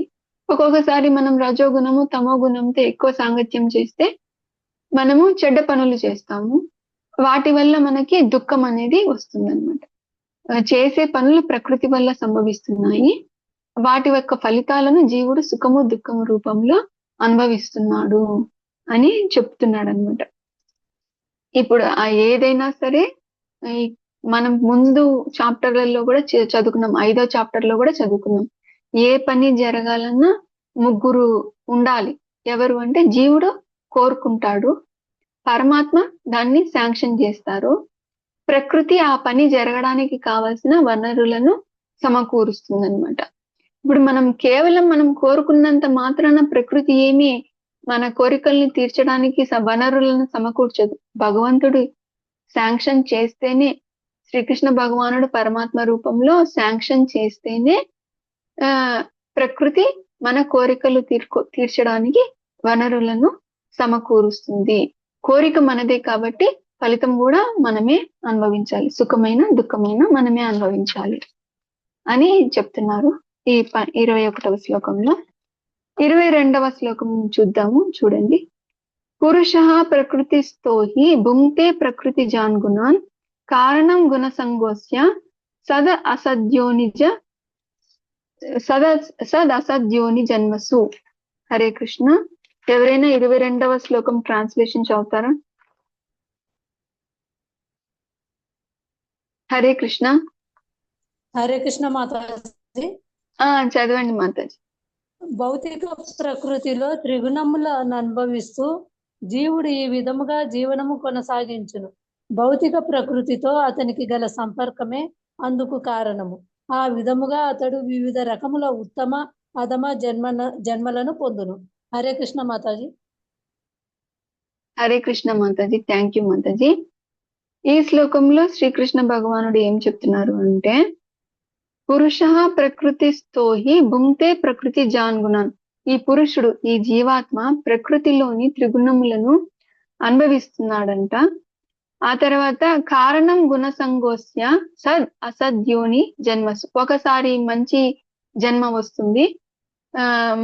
ఒక్కొక్కసారి మనం రజోగుణము తమో గుణంతో ఎక్కువ సాంగత్యం చేస్తే మనము చెడ్డ పనులు చేస్తాము, వాటి వల్ల మనకి దుఃఖం అనేది వస్తుంది అనమాట. చేసే పనులు ప్రకృతి వల్ల సంభవిస్తున్నాయి, వాటి యొక్క ఫలితాలను జీవుడు సుఖము దుఃఖము రూపంలో అనుభవిస్తున్నాడు అని చెప్తున్నాడు అనమాట. ఇప్పుడు ఏదైనా సరే మనం ముందు చాప్టర్లలో కూడా చదువుకున్నాం, 5వ చాప్టర్ లో కూడా చదువుకున్నాం. ఏ పని జరగాలన్నా ముగ్గురు ఉండాలి. ఎవరు అంటే జీవుడు కోరుకుంటాడు, పరమాత్మ దాన్ని శాంక్షన్ చేస్తారు, ప్రకృతి ఆ పని జరగడానికి కావాల్సిన వనరులను సమకూరుస్తుంది అనమాట. ఇప్పుడు మనం కోరుకున్నంత మాత్రాన ప్రకృతి ఏమీ మన కోరికల్ని తీర్చడానికి వనరులను సమకూర్చదు. భగవంతుడు శాంక్షన్ చేస్తేనే, శ్రీకృష్ణ భగవానుడు పరమాత్మ రూపంలో శాంక్షన్ చేస్తేనే ప్రకృతి మన కోరికలు తీర్చడానికి వనరులను సమకూరుస్తుంది. కోరిక మనదే కాబట్టి ఫలితం కూడా మనమే అనుభవించాలి, సుఖమైన దుఃఖమైన మనమే అనుభవించాలి అని చెప్తున్నారు ఈ 21వ శ్లోకంలో. 22వ శ్లోకం చూద్దాము, చూడండి. పురుష ప్రకృతిస్థో హి భుంక్తే ప్రకృతి జాన్ గుణాన్ కారణం గుణ సంగోస్య సద్ అసద్యోని జన్మసు. హరే కృష్ణ. ఎవరైనా 22వ శ్లోకం ట్రాన్స్లేషన్ చదువుతారా? హరే కృష్ణ. హరే కృష్ణ మాతాజీ. చదవండి మాతాజీ. భౌతిక ప్రకృతిలో త్రిగుణములను అనుభవిస్తూ జీవుడు ఈ విధముగా జీవనము కొనసాగించును. భౌతిక ప్రకృతితో అతనికి గల సంపర్కమే అందుకు కారణము. ఆ విధముగా అతడు వివిధ రకముల ఉత్తమ అధమ జన్మలను పొందును. హరే కృష్ణ మాతాజీ. హరే కృష్ణ మాతాజీ. థ్యాంక్ యూ మాతాజీ. ఈ శ్లోకంలో శ్రీకృష్ణ భగవానుడు ఏం చెప్తున్నారు అంటే, పురుష ప్రకృతిస్థో హి భుంక్తే ప్రకృతి జాన్గుణాన్. ఈ పురుషుడు, ఈ జీవాత్మ ప్రకృతిలోని త్రిగుణములను అనుభవిస్తున్నాడంట. ఆ తర్వాత కారణం గుణసంగోస్య సద్ అసద్యోని జన్మసు. ఒకసారి మంచి జన్మ వస్తుంది,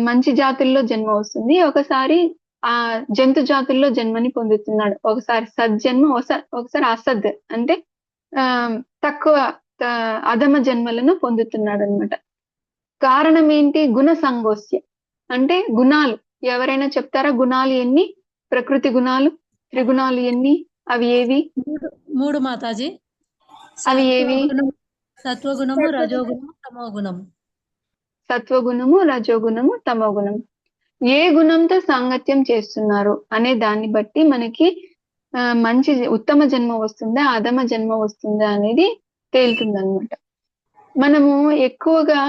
మంచి జాతుల్లో జన్మ వస్తుంది, ఒకసారి ఆ జంతు జాతుల్లో జన్మని పొందుతున్నాడు. ఒకసారి సజ్జన్మ, ఒకసారి అసద్ అంటే తక్కువ అధమ జన్మలను పొందుతున్నాడు అనమాట. కారణం ఏంటి? గుణ సంగోస్య అంటే గుణాలు. ఎవరైనా చెప్తారా గుణాలు ఎన్ని? ప్రకృతి గుణాలు, త్రిగుణాలు ఎన్ని? అవి ఏవి? 3 మాతాజీ. అవి ఏవి? సత్వగుణము, రజోగుణము, తమోగుణము. సత్వగుణము, రజోగుణము, తమోగుణం. ఏ గుణంతో సాంగత్యం చేస్తున్నారు అనే దాన్ని బట్టి మనకి మంచి ఉత్తమ జన్మ వస్తుందా, అధమ జన్మ వస్తుందా అనేది తేలుతుంది అనమాట. మనము ఎక్కువగా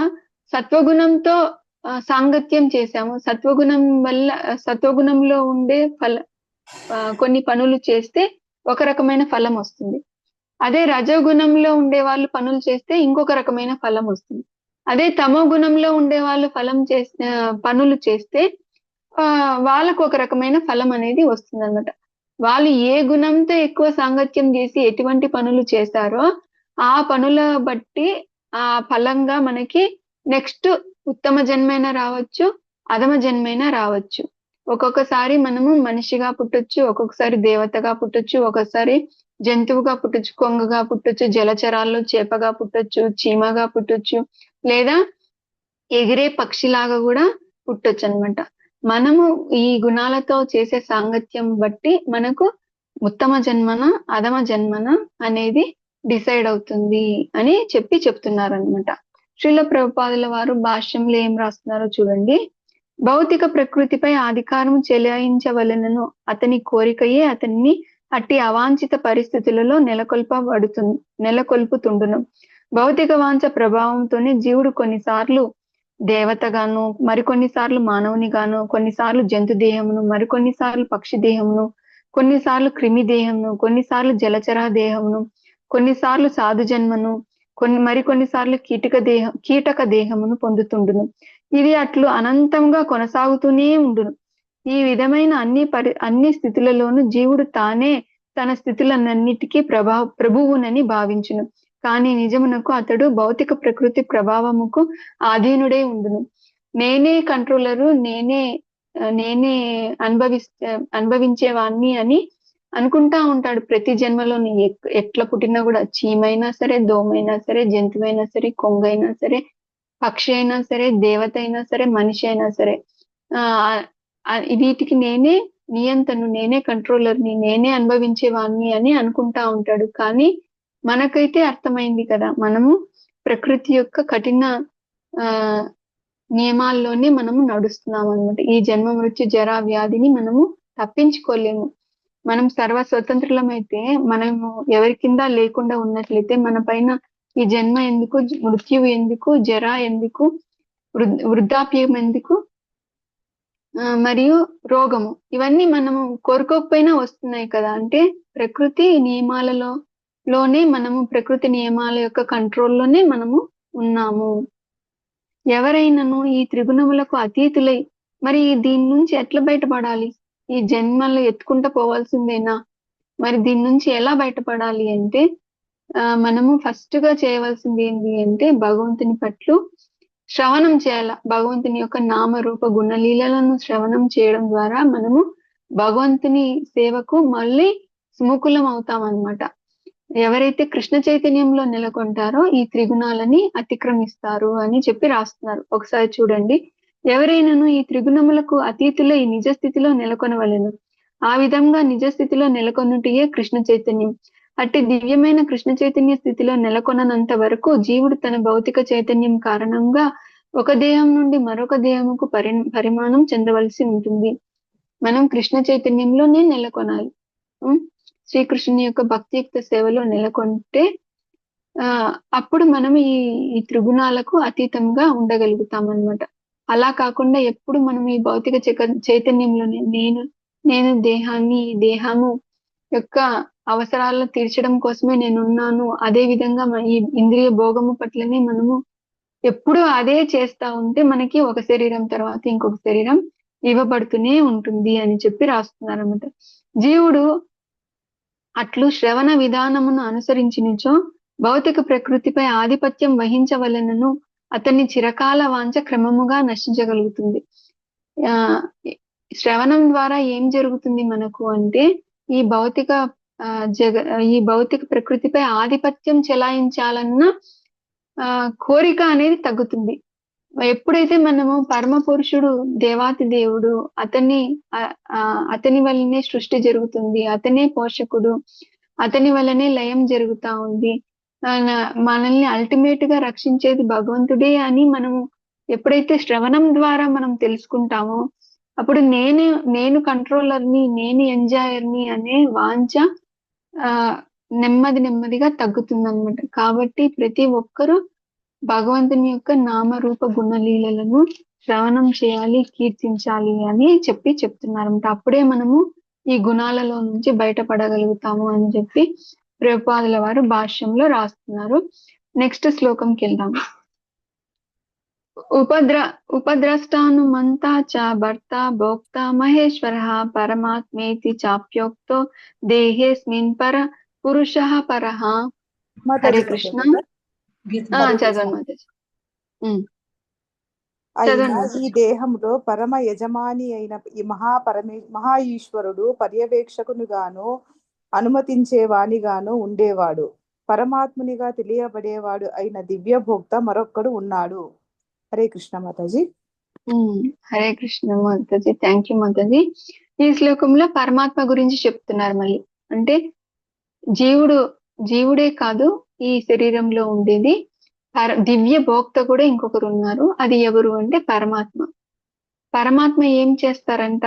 సత్వగుణంతో సాంగత్యం చేశాము. సత్వగుణం వల్ల, సత్వగుణంలో ఉండే కొన్ని పనులు చేస్తే ఒక రకమైన ఫలం వస్తుంది. అదే రజోగుణంలో ఉండే వాళ్ళు పనులు చేస్తే ఇంకొక రకమైన ఫలం వస్తుంది. అదే తమో గుణంలో ఉండే వాళ్ళు పనులు చేస్తే వాళ్ళకు ఒక రకమైన ఫలం అనేది వస్తుంది అనమాట. వాళ్ళు ఏ గుణంతో ఎక్కువ సాంగత్యం చేసి ఎటువంటి పనులు చేశారో ఆ పనుల బట్టి ఆ ఫలంగా మనకి నెక్స్ట్ ఉత్తమ జన్మైనా రావచ్చు, అధమ జన్మైనా రావచ్చు. ఒక్కొక్కసారి మనము మనిషిగా పుట్టొచ్చు, ఒక్కొక్కసారి దేవతగా పుట్టొచ్చు, ఒక్కొక్కసారి జంతువుగా పుట్టొచ్చు, కొంగగా పుట్టొచ్చు, జలచరాల్లో చేపగా పుట్టొచ్చు, చీమగా పుట్టొచ్చు, లేదా ఎగిరే పక్షిలాగా కూడా పుట్టొచ్చు అనమాట. మనము ఈ గుణాలతో చేసే సాంగత్యం బట్టి మనకు ఉత్తమ జన్మన, అధమ జన్మన అనేది డిసైడ్ అవుతుంది అని చెప్తున్నారు అనమాట. శ్రీల ప్రభుపాదుల వారు భాష్యంలో ఏం రాస్తున్నారో చూడండి. భౌతిక ప్రకృతిపై అధికారం చెలాయించవలనను అతని కోరికయే అతన్ని అట్టి అవాంఛిత పరిస్థితులలో నెలకొల్పుతుండును. భౌతిక వాంఛ ప్రభావంతోనే జీవుడు కొన్నిసార్లు దేవతగాను, మరికొన్నిసార్లు మానవునిగాను, కొన్నిసార్లు జంతు దేహమును, మరికొన్నిసార్లు పక్షి దేహమును, కొన్నిసార్లు క్రిమి దేహమును, కొన్నిసార్లు జలచర దేహమును, కొన్నిసార్లు సాధు జన్మను, మరికొన్నిసార్లు కీటక దేహమును పొందుతుండును. ఇది అట్లు అనంతంగా కొనసాగుతూనే ఉండును. ఈ విధమైన అన్ని స్థితులలోనూ జీవుడు తానే తన స్థితులన్నిటికీ ప్రభువునని భావించును. కానీ నిజమునకు అతడు భౌతిక ప్రకృతి ప్రభావముకు ఆధీనుడే ఉండును. నేనే కంట్రోలరు, నేనే అనుభవించేవాణ్ణి అని అనుకుంటా ఉంటాడు. ప్రతి జన్మలో ఎట్లా పుట్టినా కూడా, చీమైనా సరే, దోమైనా సరే, జంతువైనా సరే, కొంగైనా సరే, పక్షి అయినా సరే, దేవత అయినా సరే, మనిషి అయినా సరే, వీటికి నేనే నియంతను, నేనే కంట్రోలర్ని, నేనే అనుభవించేవాణ్ణి అని అనుకుంటా ఉంటాడు. కానీ మనకైతే అర్థమైంది కదా, మనము ప్రకృతి యొక్క కఠిన నియమాల్లోనే మనము నడుస్తున్నాం అనమాట. ఈ జన్మ మృత్యు జరా వ్యాధిని మనము తప్పించుకోలేము. మనం సర్వ స్వతంత్రులమైతే, మనము ఎవరి కింద లేకుండా ఉన్నట్లయితే మన పైన ఈ జన్మ ఎందుకు, మృత్యువు ఎందుకు, జరా ఎందుకు, వృద్ధాప్యం ఎందుకు, మరియు రోగము, ఇవన్నీ మనము కోరుకోకపోయినా వస్తున్నాయి కదా. అంటే ప్రకృతి నియమాలలోనే మనము, ప్రకృతి నియమాల యొక్క కంట్రోల్లోనే మనము ఉన్నాము. ఎవరైనాను ఈ త్రిగుణములకు అతీతులై మరి దీని నుంచి ఎట్లా బయటపడాలి? ఈ జన్మలు ఎత్తుకుంటూ పోవాల్సిందేనా? మరి దీని నుంచి ఎలా బయటపడాలి అంటే మనము ఫస్ట్ గా చేయవలసింది ఏంటి అంటే భగవంతుని పట్ల శ్రవణం చేయాల. భగవంతుని యొక్క నామరూప గుణలీలను శ్రవణం చేయడం ద్వారా మనము భగవంతుని సేవకు మళ్ళీ సుముఖులం అవుతాం అన్నమాట. ఎవరైతే కృష్ణ చైతన్యంలో నెలకొంటారో ఈ త్రిగుణాలని అతిక్రమిస్తారు అని చెప్పి రాస్తున్నారు. ఒకసారి చూడండి. ఎవరైనాను ఈ త్రిగుణములకు అతీతులై నిజ స్థితిలో నెలకొనవలెను. ఆ విధంగా నిజ స్థితిలో నెలకొనుటయే కృష్ణ చైతన్యం. అట్టి దివ్యమైన కృష్ణ చైతన్య స్థితిలో నెలకొనంత వరకు జీవుడు తన భౌతిక చైతన్యం కారణంగా ఒక దేహం నుండి మరొక దేహముకు పరిమాణం చెందవలసి ఉంటుంది. మనం కృష్ణ చైతన్యంలోనే నెలకొనాలి. శ్రీకృష్ణుని యొక్క భక్తియుక్త సేవలో నెలకొంటే అప్పుడు మనం ఈ త్రిగుణాలకు అతీతంగా ఉండగలుగుతాం అన్నమాట. అలా కాకుండా ఎప్పుడు మనం ఈ భౌతిక చైతన్యంలోనే నేను దేహాన్ని, ఈ దేహము యొక్క అవసరాలను తీర్చడం కోసమే నేనున్నాను, అదే విధంగా ఈ ఇంద్రియ భోగము పట్లనే మనము ఎప్పుడు అదే చేస్తా ఉంటే మనకి ఒక శరీరం తర్వాత ఇంకొక శరీరం ఇవ్వబడుతూనే ఉంటుంది అని చెప్పి రాస్తున్నారు అన్నమాట. జీవుడు అట్లు శ్రవణ విధానమును అనుసరించినచో భౌతిక ప్రకృతిపై ఆధిపత్యం వహించవలెనను అతని చిరకాల వాంఛ క్రమముగా నశించగలుగుతుంది. శ్రవణం ద్వారా ఏం జరుగుతుంది మనకు అంటే ఈ భౌతిక ప్రకృతిపై ఆధిపత్యం చెలాయించాలన్న కోరిక అనేది తగ్గుతుంది. ఎప్పుడైతే మనము పరమ పురుషుడు, దేవాతి దేవుడు, అతని వల్లనే సృష్టి జరుగుతుంది, అతనే పోషకుడు, అతని వల్లనే లయం జరుగుతా ఉంది, మనల్ని అల్టిమేట్ గా రక్షించేది భగవంతుడే అని మనము ఎప్పుడైతే శ్రవణం ద్వారా మనం తెలుసుకుంటామో అప్పుడు నేను కంట్రోలర్ని, నేను ఎంజాయర్ని అనే వాంఛ నెమ్మదిగా తగ్గుతుందన్నమాట. కాబట్టి ప్రతి ఒక్కరూ భగవంతుని యొక్క నామరూప గుణలీలలను శ్రవణం చేయాలి, కీర్తించాలి అని చెప్తున్నారన్నమాట. అప్పుడే మనము ఈ గుణాలలో నుంచి బయటపడగలుగుతాము అని చెప్పి ప్రభుపాదుల వారు భాష్యంలో రాస్తున్నారు. నెక్స్ట్ శ్లోకంకి వెళ్దాము. ఉపద్రష్టానుమంతా చ భర్త భోక్త మహేశ్వర పరమాత్మేతి చాప్యోక్తో దేహేస్మిన్ పర పురుషః పరః. హరే కృష్ణ. చదవండి. ఈ దేహంలో పరమ యజమాని అయిన ఈ మహా ఈశ్వరుడు పర్యవేక్షకునిగాను అనుమతించేవానిగాను ఉండేవాడు. పరమాత్మునిగా తెలియబడేవాడు అయిన దివ్య భోక్త మరొక్కడు ఉన్నాడు. హరే కృష్ణ మాతాజీ. హరే కృష్ణ మాతాజీ. థ్యాంక్ యూ మాతాజీ. ఈ శ్లోకంలో పరమాత్మ గురించి చెప్తున్నారు. మళ్ళీ అంటే జీవుడే కాదు ఈ శరీరంలో ఉండేది, దివ్య భోక్త కూడా ఇంకొకరు ఉన్నారు. అది ఎవరు అంటే పరమాత్మ. పరమాత్మ ఏం చేస్తారంట?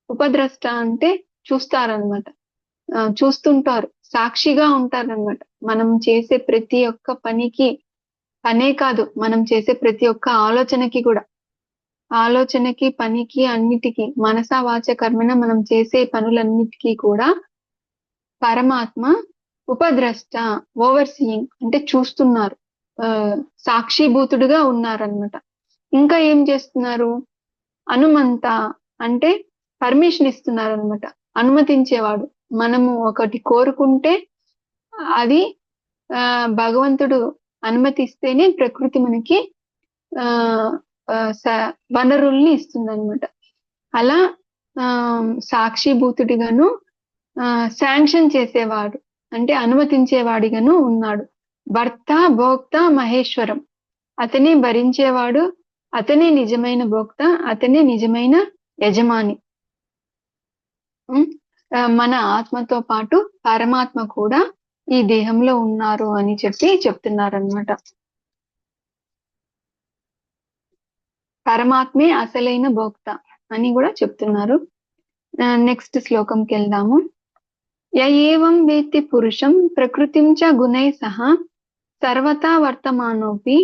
ఉపద్రష్ట అంటే చూస్తారనమాట, చూస్తుంటారు, సాక్షిగా ఉంటారనమాట. మనం చేసే ప్రతి ఒక్క పనే కాదు, మనం చేసే ప్రతి ఒక్క ఆలోచనకి పనికి అన్నిటికీ మనసా వాచ కర్మణ మనం చేసే పనులన్నిటికీ కూడా పరమాత్మ ఉపద్రష్ట, ఓవర్సీయింగ్ అంటే చూస్తున్నారు, సాక్షిభూతుడుగా ఉన్నారనమాట. ఇంకా ఏం చేస్తున్నారు? అనుమంత అంటే పర్మిషన్ ఇస్తున్నారు అనమాట, అనుమతించేవాడు. మనము ఒకటి కోరుకుంటే అది భగవంతుడు అనుమతిస్తేనే ప్రకృతి మనకి వనరుల్ని ఇస్తుందన్నమాట. అలా సాక్షిభూతుడిగాను శాంక్షన్ చేసేవాడు అంటే అనుమతించేవాడిగాను ఉన్నాడు. భర్త భోక్త మహేశ్వరం, అతనే భరించేవాడు, అతనే నిజమైన భోక్త, అతనే నిజమైన యజమాని. మన ఆత్మతో పాటు పరమాత్మ కూడా ఈ దేహంలో ఉన్నారు అని చెప్తున్నారన్నమాట. పరమాత్మే అసలైన భోక్త అని కూడా చెప్తున్నారు. నెక్స్ట్ శ్లోకంకి వెళ్దాము. ఏవం వేత్తి పురుషం ప్రకృతిం చ గుణై సహా సర్వతా వర్తమానోపి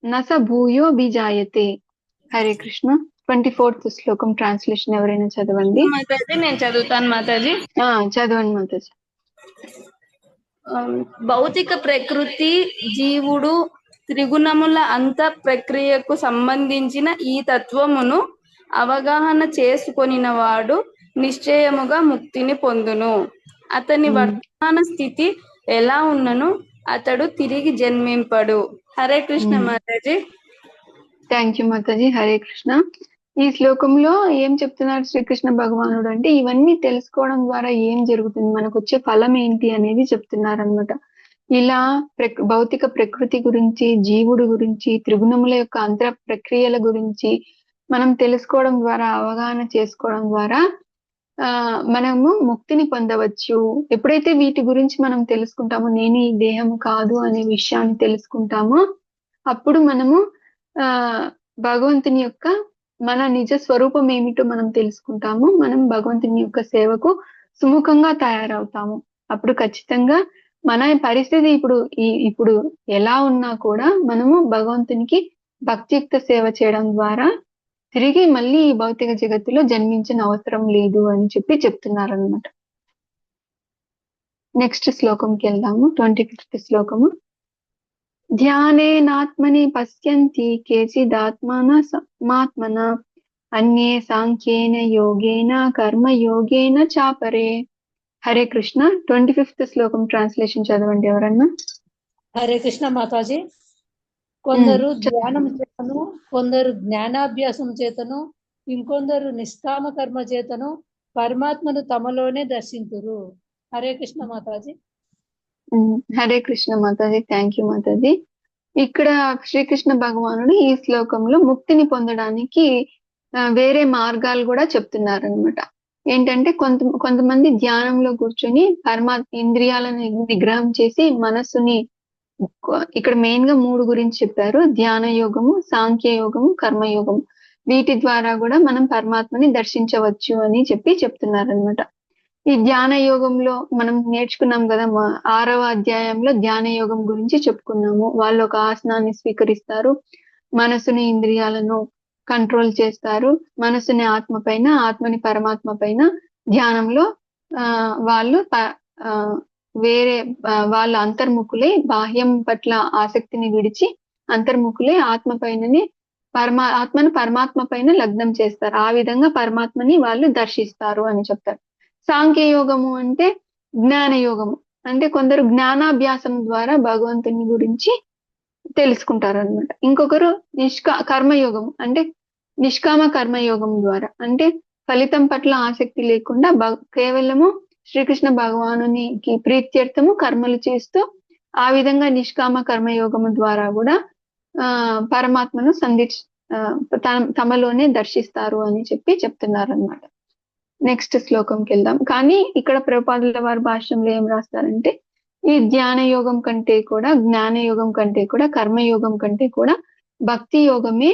నస భూయో బిజాయతే. హరే కృష్ణ. 24th శ్లోకం ట్రాన్స్లేషన్ ఎవరైనా చదవండి. మాతాజీ నేను చదువుతాను మాతాజీ. చదవండి మాతాజీ. భౌతిక ప్రకృతి, జీవుడు, త్రిగుణముల అంత ప్రక్రియకు సంబంధించిన ఈ తత్వమును అవగాహన చేసుకొనిన వాడు నిశ్చయముగా ముక్తిని పొందును. అతని వర్తమాన స్థితి ఎలా ఉన్నను అతడు తిరిగి జన్మింపడు. హరే కృష్ణ మాతాజీ. థ్యాంక్ యూ మాతాజీ. హరే కృష్ణ. ఈ శ్లోకంలో ఏం చెప్తున్నారు శ్రీకృష్ణ భగవానుడు అంటే ఇవన్నీ తెలుసుకోవడం ద్వారా ఏం జరుగుతుంది, మనకు వచ్చే ఫలం ఏంటి అనేది చెప్తున్నారు అనమాట. ఇలా భౌతిక ప్రకృతి గురించి, జీవుడు గురించి, త్రిగుణముల యొక్క అంతర ప్రక్రియల గురించి మనం తెలుసుకోవడం ద్వారా, అవగాహన చేసుకోవడం ద్వారా మనము ముక్తిని పొందవచ్చు. ఎప్పుడైతే వీటి గురించి మనం తెలుసుకుంటామో, నేను ఈ దేహం కాదు అనే విషయాన్ని తెలుసుకుంటామో అప్పుడు మనము ఆ భగవంతుని యొక్క మన నిజ స్వరూపం ఏమిటో మనం తెలుసుకుంటాము. మనం భగవంతుని యొక్క సేవకు సుముఖంగా తయారవుతాము. అప్పుడు ఖచ్చితంగా మన పరిస్థితి ఇప్పుడు ఎలా ఉన్నా కూడా మనము భగవంతునికి భక్తియుక్త సేవ చేయడం ద్వారా తిరిగి మళ్ళీ ఈ భౌతిక జగత్తులో జన్మించిన అవసరం లేదు అని చెప్తున్నారు అనమాట. నెక్స్ట్ శ్లోకంకి వెళ్దాము. 25th శ్లోకము. ధ్యానేనాత్మని పశ్యంతి కేచిదాత్మన అన్యే సాంఖ్యేన యోగేన కర్మ యోగేన చాపరే. హరే కృష్ణ. 25th శ్లోకం ట్రాన్స్లేషన్ చదవండి ఎవరన్నా. హరే కృష్ణ మాతాజీ. కొందరు ధ్యానం చేతను, కొందరు జ్ఞానాభ్యాసం చేతను, ఇంకొందరు నిష్కామ కర్మ చేతను పరమాత్మను తమలోనే దర్శింతురు. హరే కృష్ణ మాతాజీ. హరే కృష్ణ మాతాజీ. థ్యాంక్ యూ మాతాజీ. ఇక్కడ శ్రీకృష్ణ భగవానుడు ఈ శ్లోకంలో ముక్తిని పొందడానికి వేరే మార్గాలు కూడా చెప్తున్నారు అనమాట. ఏంటంటే కొంతమంది ధ్యానంలో కూర్చొని ఇంద్రియాలను నిగ్రహం చేసి మనస్సుని, ఇక్కడ మెయిన్ గా 3 గురించి చెప్పారు. ధ్యాన యోగము, సాంఖ్య యోగము, కర్మయోగము. వీటి ద్వారా కూడా మనం పరమాత్మని దర్శించవచ్చు అని చెప్తున్నారు అనమాట. ఈ ధ్యాన యోగంలో మనం నేర్చుకున్నాం కదా, 6వ అధ్యాయంలో ధ్యాన యోగం గురించి చెప్పుకున్నాము. వాళ్ళు ఒక ఆసనాన్ని స్వీకరిస్తారు, మనసుని ఇంద్రియాలను కంట్రోల్ చేస్తారు, మనసుని ఆత్మ పైన, ఆత్మని పరమాత్మ పైన ధ్యానంలో వాళ్ళు వాళ్ళ అంతర్ముఖులై బాహ్యం పట్ల ఆసక్తిని విడిచి అంతర్ముఖులై ఆత్మను పరమాత్మ పైన లగ్నం చేస్తారు. ఆ విధంగా పరమాత్మని వాళ్ళు దర్శిస్తారు అని చెప్తారు. సాంఖ్య యోగము అంటే జ్ఞాన యోగము. అంటే కొందరు జ్ఞానాభ్యాసం ద్వారా భగవంతుని గురించి తెలుసుకుంటారు అనమాట. ఇంకొకరు కర్మయోగం అంటే నిష్కామ కర్మయోగం ద్వారా, అంటే ఫలితం పట్ల ఆసక్తి లేకుండా కేవలము శ్రీకృష్ణ భగవానునికి ప్రీత్యర్థము కర్మలు చేస్తూ ఆ విధంగా నిష్కామ కర్మయోగము ద్వారా కూడా పరమాత్మను తమలోనే దర్శిస్తారు అని చెప్తున్నారు అనమాట. నెక్స్ట్ శ్లోకంకి వెళ్దాం. కానీ ఇక్కడ ప్రభుపాదుల వారి భాష్యంలో ఏం రాస్తారంటే, ఈ ధ్యాన యోగం కంటే కూడా, జ్ఞాన యోగం కంటే కూడా, కర్మయోగం కంటే కూడా భక్తి యోగమే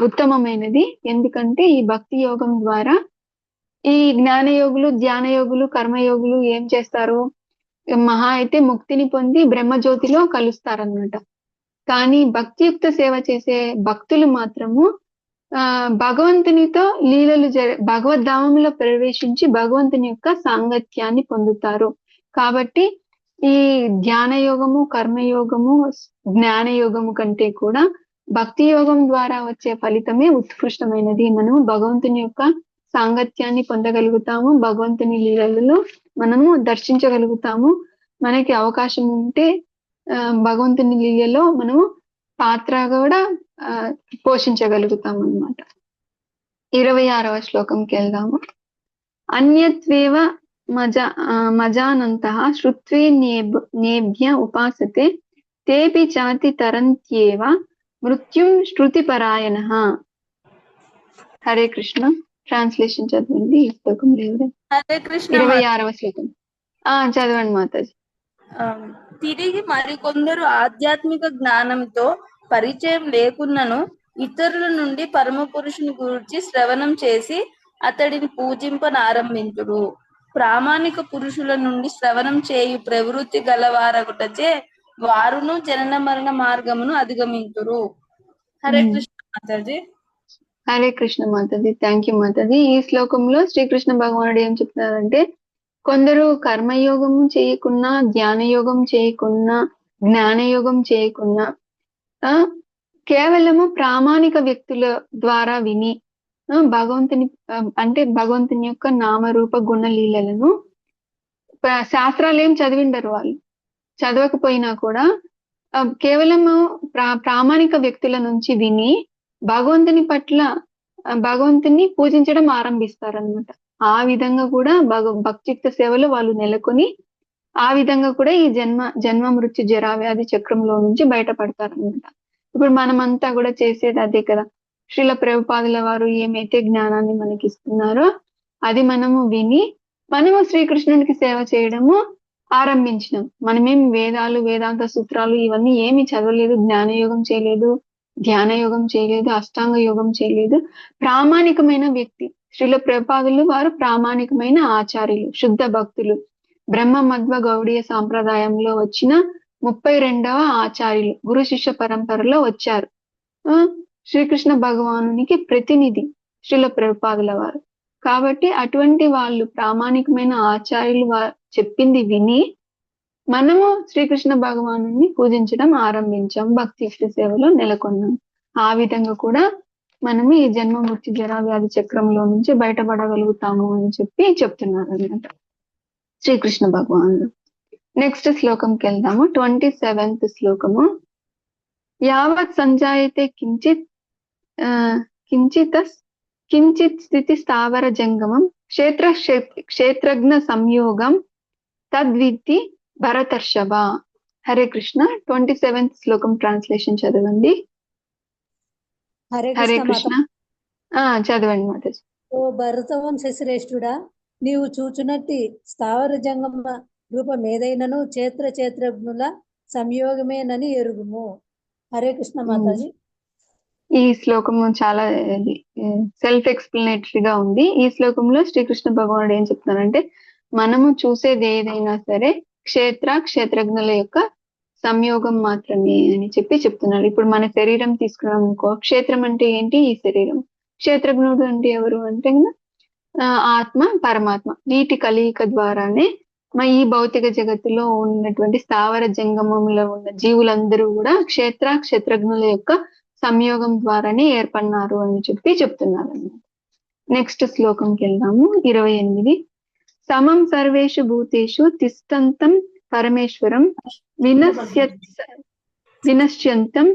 ఉత్తమమైనది. ఎందుకంటే ఈ భక్తి యోగం ద్వారా ఈ జ్ఞాన యోగులు, ధ్యాన యోగులు, కర్మయోగులు ఏం చేస్తారు, మహా అయితే ముక్తిని పొంది బ్రహ్మజ్యోతిలో కలుస్తారనమాట. కానీ భక్తియుక్త సేవ చేసే భక్తులు మాత్రము భగవంతునితో లీలలు భగవద్ధామంలో ప్రవేశించి భగవంతుని యొక్క సాంగత్యాన్ని పొందుతారు. కాబట్టి ఈ ధ్యాన యోగము, కర్మయోగము, జ్ఞాన యోగము కంటే కూడా భక్తి యోగం ద్వారా వచ్చే ఫలితమే ఉత్కృష్టమైనది. మనము భగవంతుని యొక్క సాంగత్యాన్ని పొందగలుగుతాము, భగవంతుని లీలలను మనము దర్శించగలుగుతాము. మనకి అవకాశం ఉంటే భగవంతుని లీలలో మనము పాత్ర కూడా పోషించగలుగుతాం అన్నమాట. 26వ శ్లోకంకి వెళ్దాము. అన్యత్వేవ మజానంతః శ్రుత్వే నేభ్య ఉపాసతే తేపి చాతి తరంత్యేవ మృత్యుం శృతిపరాయణః. హరే కృష్ణ. ట్రాన్స్లేషన్ చదవండి ఈ శ్లోకం లేదు. హరే కృష్ణ. 26వ శ్లోకం చదవండి మాతాజీ. తిరిగి మరికొందరు ఆధ్యాత్మిక జ్ఞానంతో పరిచయం లేకున్నను ఇతరుల నుండి పరమ పురుషుని గురించి శ్రవణం చేసి అతడిని పూజింపనారంభించుడు. ప్రామాణిక పురుషుల నుండి శ్రవణం చేయు ప్రవృత్తి గలవారగుటచే వారును జనన మరణ మార్గమును అధిగమించురు. హరే కృష్ణ మాతాజీ. హరే కృష్ణ మాతాజీ. థ్యాంక్ యూ మాతాజీ. ఈ శ్లోకంలో శ్రీకృష్ణ భగవానుడు ఏం చెప్తున్నారంటే, కొందరు కర్మయోగము చేయకున్నా, ధ్యాన యోగం చేయకున్నా, జ్ఞానయోగం చేయకున్నా కేవలము ప్రామాణిక వ్యక్తుల ద్వారా విని భగవంతుని అంటే భగవంతుని యొక్క నామరూప గుణ లీలలను శాస్త్రాలు ఏం చదివిండరు, వాళ్ళు చదవకపోయినా కూడా కేవలము ప్రామాణిక వ్యక్తుల నుంచి విని భగవంతుని పూజించడం ఆరంభిస్తారనమాట. ఆ విధంగా కూడా భక్తియుక్త సేవలో వాళ్ళు నెలకొని ఆ విధంగా కూడా ఈ జన్మ మృత్యు జరా వ్యాధి చక్రంలో నుంచి బయటపడతారనమాట. ఇప్పుడు మనమంతా కూడా చేసేది అదే కదా. శ్రీల ప్రభుపాదుల వారు ఏమైతే జ్ఞానాన్ని మనకి ఇస్తున్నారో అది మనము విని మనము శ్రీకృష్ణునికి సేవ చేయడము ఆరంభించినాం. మనమేం వేదాలు, వేదాంత సూత్రాలు ఇవన్నీ ఏమి చదవలేదు, జ్ఞానయోగం చేయలేదు, ధ్యాన యోగం చేయలేదు, అష్టాంగ యోగం చేయలేదు. ప్రామాణికమైన వ్యక్తి శ్రీల ప్రభుపాదులు వారు ప్రామాణికమైన ఆచార్యులు, శుద్ధ భక్తులు, బ్రహ్మ మధ్వ గౌడీయ సాంప్రదాయంలో వచ్చిన 32వ ఆచార్యులు, గురు శిష్య పరంపరలో వచ్చారు. శ్రీకృష్ణ భగవానునికి ప్రతినిధి శ్రీల ప్రభుపాదుల వారు. కాబట్టి అటువంటి వాళ్ళు ప్రామాణికమైన ఆచార్యులు చెప్పింది విని మనము శ్రీకృష్ణ భగవాను పూజించడం ఆరంభించాం, భక్తి సేవలో నెలకొన్నాం. ఆ విధంగా కూడా మనము ఈ జన్మ మృత్యు జరా వ్యాధి చక్రంలో నుంచి బయటపడగలుగుతాము అని చెప్పి చెప్తున్నారు అన్నమాట శ్రీకృష్ణ భగవానుడు. నెక్స్ట్ శ్లోకంకి వెళ్దాము. 27th శ్లోకము. యావత్ సంజాయతే కించిత్ కించిత్ స్థితి స్థావర జంగమం క్షేత్రజ్ఞ సంయోగం తద్విద్ధి భరతర్షభ. హరే కృష్ణ. 27th శ్లోకం ట్రాన్స్లేషన్ చదవండి. హరే కృష్ణ. చదవండి మాతాజీ. ఓ భరతవంశ శ్రేష్ఠుడా, నీవు చూచునట్టి స్థావర జంగమ రూపం ఏదైనను క్షేత్రజ్ఞుల సంయోగమేనని ఎరుగుము. హరే కృష్ణ మాతాజీ. ఈ శ్లోకము చాలా సెల్ఫ్ ఎక్స్ప్లెనేటరీగా ఉంది. ఈ శ్లోకంలో శ్రీకృష్ణ భగవానుడు ఏం చెప్తున్నారంటే, మనము చూసేది ఏదైనా సరే క్షేత్రజ్ఞుల యొక్క సంయోగం మాత్రమే అని చెప్పి చెప్తున్నారు. ఇప్పుడు మన శరీరం తీసుకున్నాం అనుకో, క్షేత్రం అంటే ఏంటి? ఈ శరీరం. క్షేత్రజ్ఞుడు అంటే ఎవరు అంటే ఆత్మ, పరమాత్మ, వీటి కలయిక ద్వారానే ఈ భౌతిక జగత్తులో ఉన్నటువంటి స్థావర జంగమంలో ఉన్న జీవులందరూ కూడా క్షేత్రజ్ఞుల యొక్క సంయోగం ద్వారానే ఏర్పడినారు అని చెప్పి చెప్తున్నారు అన్నమాట. నెక్స్ట్ శ్లోకంకి వెళ్దాము. 28. సమం సర్వేషు భూతేషు తిష్టంతం పరమేశ్వరం వినశ్యంతం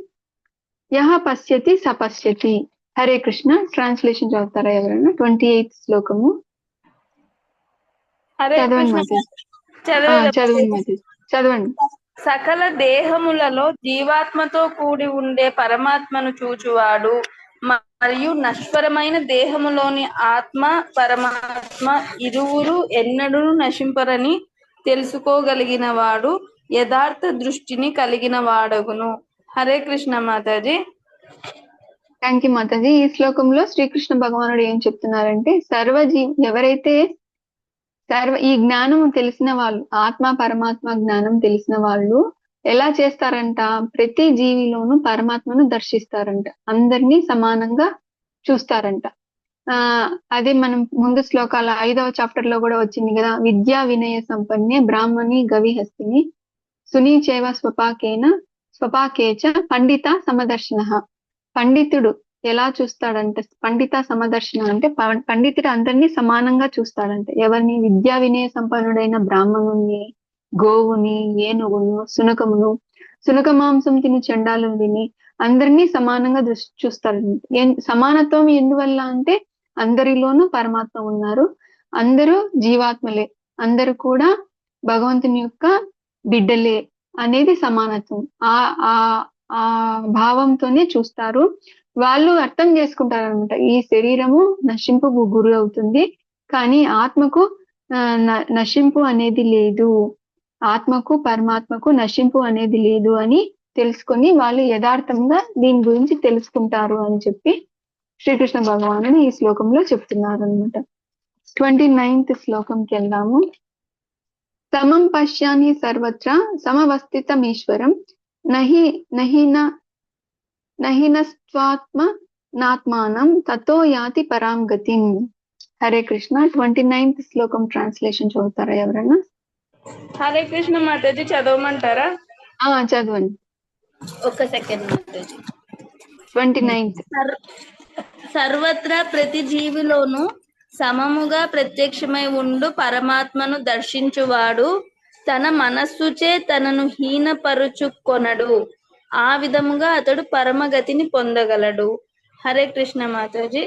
యహ పశ్యతి సపశ్యతి. హరే కృష్ణ. ట్రాన్స్లేషన్ చదువుతారా ఎవరైనా? 28th శ్లోకము. చదవండి. సకల దేహములలో జీవాత్మతో కూడి ఉండే పరమాత్మను చూచువాడు మరియు నశ్వరమైన దేహములోని ఆత్మ పరమాత్మ ఇరువురు ఎన్నడూ నశింపరని తెలుసుకోగలిగిన వాడు యథార్థ దృష్టిని కలిగిన వాడగును. హరే కృష్ణ మాతాజీ. థ్యాంక్ యూ మాతాజీ. ఈ శ్లోకంలో శ్రీకృష్ణ భగవానుడు ఏం చెప్తున్నారంటే, ఎవరైతే ఈ జ్ఞానం తెలిసిన వాళ్ళు, ఆత్మ పరమాత్మ జ్ఞానం తెలిసిన వాళ్ళు ఎలా చేస్తారంట? ప్రతి జీవిలోనూ పరమాత్మను దర్శిస్తారంట, అందరినీ సమానంగా చూస్తారంట. అదే మనం ముందు శ్లోకాల 5వ చాప్టర్ లో కూడా వచ్చింది కదా, విద్యా వినయ సంపన్నే బ్రాహ్మణి గవిహస్తిని సునీచేవ స్వపాకేచ పండిత సమదర్శన. పండితుడు ఎలా చూస్తాడంట? పండిత సమదర్శన అంటే పండితుడు అందరినీ సమానంగా చూస్తాడంట. ఎవరిని? విద్యా వినయ సంపన్నుడైన బ్రాహ్మణుని, గోవుని, ఏనుగును, సునక మాంసం తిని చండాలను తిని అందరినీ సమానంగా చూస్తాడంట. సమానత్వం ఎందువల్ల అంటే అందరిలోనూ పరమాత్మ ఉన్నారు, అందరూ జీవాత్మలే, అందరూ కూడా భగవంతుని యొక్క బిడ్డలే అనేది సమానత్వం. ఆ భావంతోనే చూస్తారు. వాళ్ళు అర్థం చేసుకుంటారు అనమాట, ఈ శరీరము నశింపుకు గురి అవుతుంది, కానీ ఆత్మకు నశింపు అనేది లేదు, ఆత్మకు పరమాత్మకు నశింపు అనేది లేదు అని తెలుసుకొని వాళ్ళు యథార్థంగా దీని గురించి తెలుసుకుంటారు అని చెప్పి శ్రీకృష్ణ భగవానుడు ఈ శ్లోకంలో చెప్తున్నారు అనమాట. 29th శ్లోకంకి వెళ్దాము. సమం పశ్యామి సర్వత్ర సమవస్థితమీశ్వరం నహినస్త్వాత్మ నాత్మానం తతో యాతి పరాం గతిం. హరే కృష్ణ. 29th శ్లోకం ట్రాన్స్లేషన్ చదువుతారా ఎవరైనా? హరే కృష్ణ మాతాజీ. చదవమంటారా? చదవండి. ఒక సెకండ్ మాతాజీ. 29th. సర్వత్రా ప్రతి జీవిలోను సమముగా ప్రత్యక్షమై ఉండు పరమాత్మను దర్శించువాడు తన మనస్సుచే తనను హీనపరుచుకొనడు, ఆ విధముగా అతడు పరమగతిని పొందగలడు. హరే కృష్ణ మాతాజీ.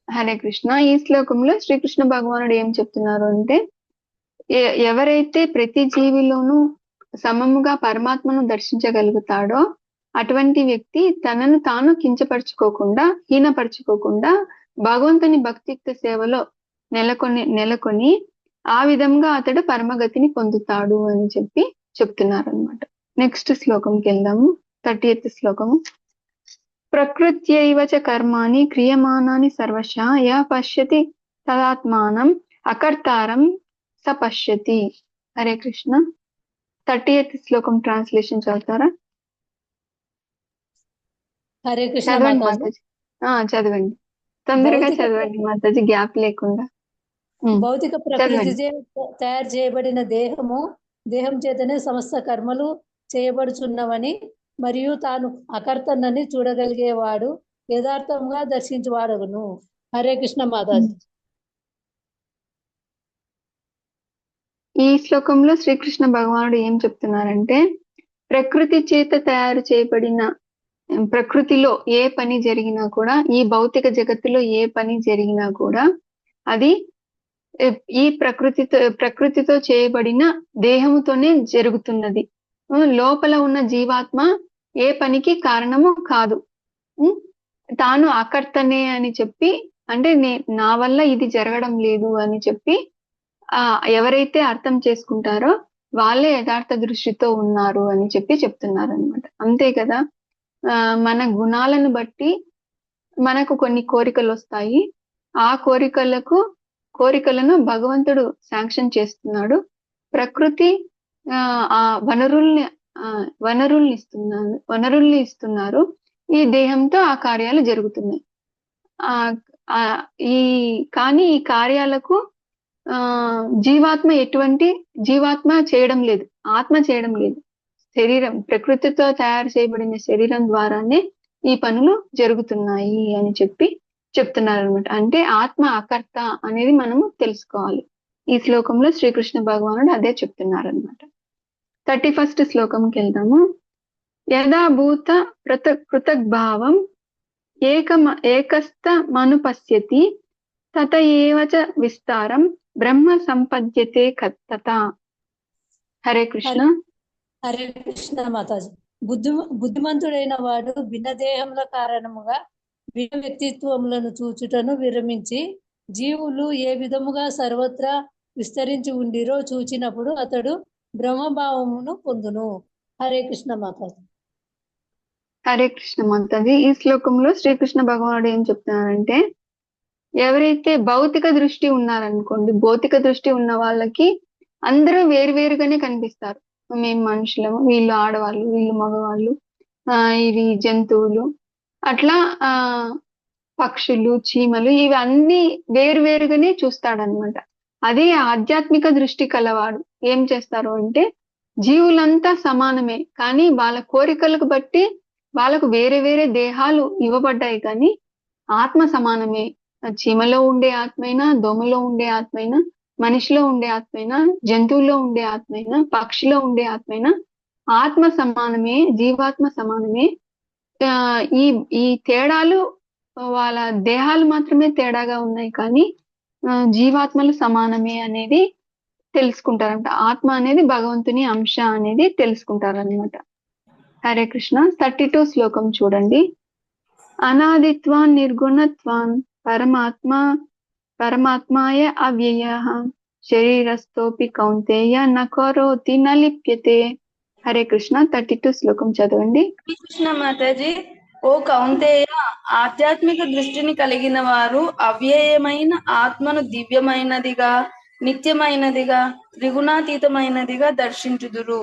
హరే కృష్ణ. ఈ శ్లోకంలో శ్రీకృష్ణ భగవానుడు ఏం చెప్తున్నారు అంటే, ఎవరైతే ప్రతి జీవిలోనూ సమముగా పరమాత్మను దర్శించగలుగుతాడో అటువంటి వ్యక్తి తనను తాను కించపరుచుకోకుండా, హీనపరుచుకోకుండా భగవంతుని భక్తియుక్త సేవలో నెలకొని ఆ విధంగా అతడు పరమగతిని పొందుతాడు అని చెప్పి చెప్తున్నారు అనమాట. నెక్స్ట్ శ్లోకంకి వెళ్దాము. 30th శ్లోకము. ప్రకృత్యైవ చ కర్మాణి క్రియమానాని సర్వశ యః పశ్యతి తదాత్మానం అకర్తారం స పశ్యతి. హరే కృష్ణ. 30th శ్లోకం ట్రాన్స్లేషన్ చదువుతారా? హరే కృష్ణ చదవండి మాతాజీ. మాతాజీ. చదవండి, తొందరగా భౌతిక చదవండి మాతాజీ, గ్యాప్ లేకుండా. భౌతిక ప్రకృతి చదవండి. చే తయారు చేయబడిన దేహం చేతనే సమస్త కర్మలు చేయబడుచున్నవని మరియు తాను అకర్తనని చూడగలిగేవాడు యథార్థంగా దర్శించువాడగును. హరే కృష్ణ మాతాజీ. ఈ శ్లోకంలో శ్రీకృష్ణ భగవానుడు ఏం చెప్తున్నారంటే, ప్రకృతి చేత తయారు చేయబడిన ప్రకృతిలో ఏ పని జరిగినా కూడా, ఈ భౌతిక జగత్తులో ఏ పని జరిగినా కూడా అది ఈ ప్రకృతితో చేయబడిన దేహముతోనే జరుగుతున్నది. లోపల ఉన్న జీవాత్మ ఏ పనికి కారణము కాదు. తాను అకర్తనే అని చెప్పి, అంటే నా వల్ల ఇది జరగడం లేదు అని చెప్పి ఎవరైతే అర్థం చేసుకుంటారో వాళ్ళే యథార్థ దృష్టితో ఉన్నారు అని చెప్పి చెప్తున్నారు అనమాట. అంతే కదా, మన గుణాలను బట్టి మనకు కొన్ని కోరికలు వస్తాయి. ఆ కోరికలను భగవంతుడు శాంక్షన్ చేస్తున్నాడు. ప్రకృతి ఆ వనరుల్ని ఇస్తున్నారు. ఈ దేహంతో ఆ కార్యాలు జరుగుతున్నాయి. కానీ ఈ కార్యాలకు జీవాత్మ చేయడం లేదు, ఆత్మ చేయడం లేదు. శరీరం, ప్రకృతితో తయారు చేయబడిన శరీరం ద్వారానే ఈ పనులు జరుగుతున్నాయి అని చెప్పి చెప్తున్నారు అనమాట. అంటే ఆత్మ అకర్త అనేది మనము తెలుసుకోవాలి. ఈ శ్లోకంలో శ్రీకృష్ణ భగవానుడు అదే చెప్తున్నారు అనమాట. 31st శ్లోకంకి వెళ్దాము. యథాభూత పృథగ్భావం ఏకస్థమనుపశ్యతి తత ఏవ చ విస్తారం బ్రహ్మ సంపద్యతే తత. హరే కృష్ణ. హరే కృష్ణ మాతాజీ. బుద్ధిమంతుడైన వాడు భిన్న దేహముల కారణముగా భిన్న వ్యక్తిత్వములను చూచుటను విరమించి జీవులు ఏ విధముగా సర్వత్రా విస్తరించి ఉండిరో చూచినప్పుడు అతడు బ్రహ్మభావమును పొందును. హరే కృష్ణ మాతాజీ. హరే కృష్ణ మాతాజీ. ఈ శ్లోకంలో శ్రీకృష్ణ భగవానుడు ఏం చెప్తున్నారంటే, ఎవరైతే భౌతిక దృష్టి ఉన్నారనుకోండి, భౌతిక దృష్టి ఉన్న వాళ్ళకి అందరూ వేరువేరుగానే కనిపిస్తారు. మేము మనుషులము, వీళ్ళు ఆడవాళ్ళు, వీళ్ళు మగవాళ్ళు, ఇవి జంతువులు, అట్లా పక్షులు, చీమలు, ఇవి అన్ని వేరువేరుగానే చూస్తాడనమాట. అదే ఆధ్యాత్మిక దృష్టి కలవాడు ఏం చేస్తారు అంటే, జీవులంతా సమానమే, కానీ వాళ్ళ కోరికలకు బట్టి వాళ్ళకు వేరే వేరే దేహాలు ఇవ్వబడ్డాయి, కానీ ఆత్మ సమానమే. చీమలో ఉండే ఆత్మైనా, దోమలో ఉండే ఆత్మైనా, మనిషిలో ఉండే ఆత్మైనా, జంతువులో ఉండే ఆత్మైనా, పక్షిలో ఉండే ఆత్మైనా, ఆత్మ సమానమే, జీవాత్మ సమానమే. ఈ తేడాలు వాళ్ళ దేహాలు మాత్రమే తేడాగా ఉన్నాయి, కానీ జీవాత్మలు సమానమే అనేది తెలుసుకుంటారంట. ఆత్మ అనేది భగవంతుని అంశ అనేది తెలుసుకుంటారనమాట. హరే కృష్ణ. 32 శ్లోకం చూడండి. అనాదిత్వాన్ నిర్గుణత్వాన్ పరమాత్మాయ అవ్యయః శరీరస్థోపి కౌంతేయ నకరోతి నలిప్యతే. హరే కృష్ణ. 32 శ్లోకం చదవండి. కృష్ణ మాతాజీ. ఓ కౌంతేయ, ఆధ్యాత్మిక దృష్టిని కలిగిన వారు అవ్యయమైన ఆత్మను దివ్యమైనదిగా, నిత్యమైనదిగా, త్రిగుణాతీతమైనదిగా దర్శించుదురు.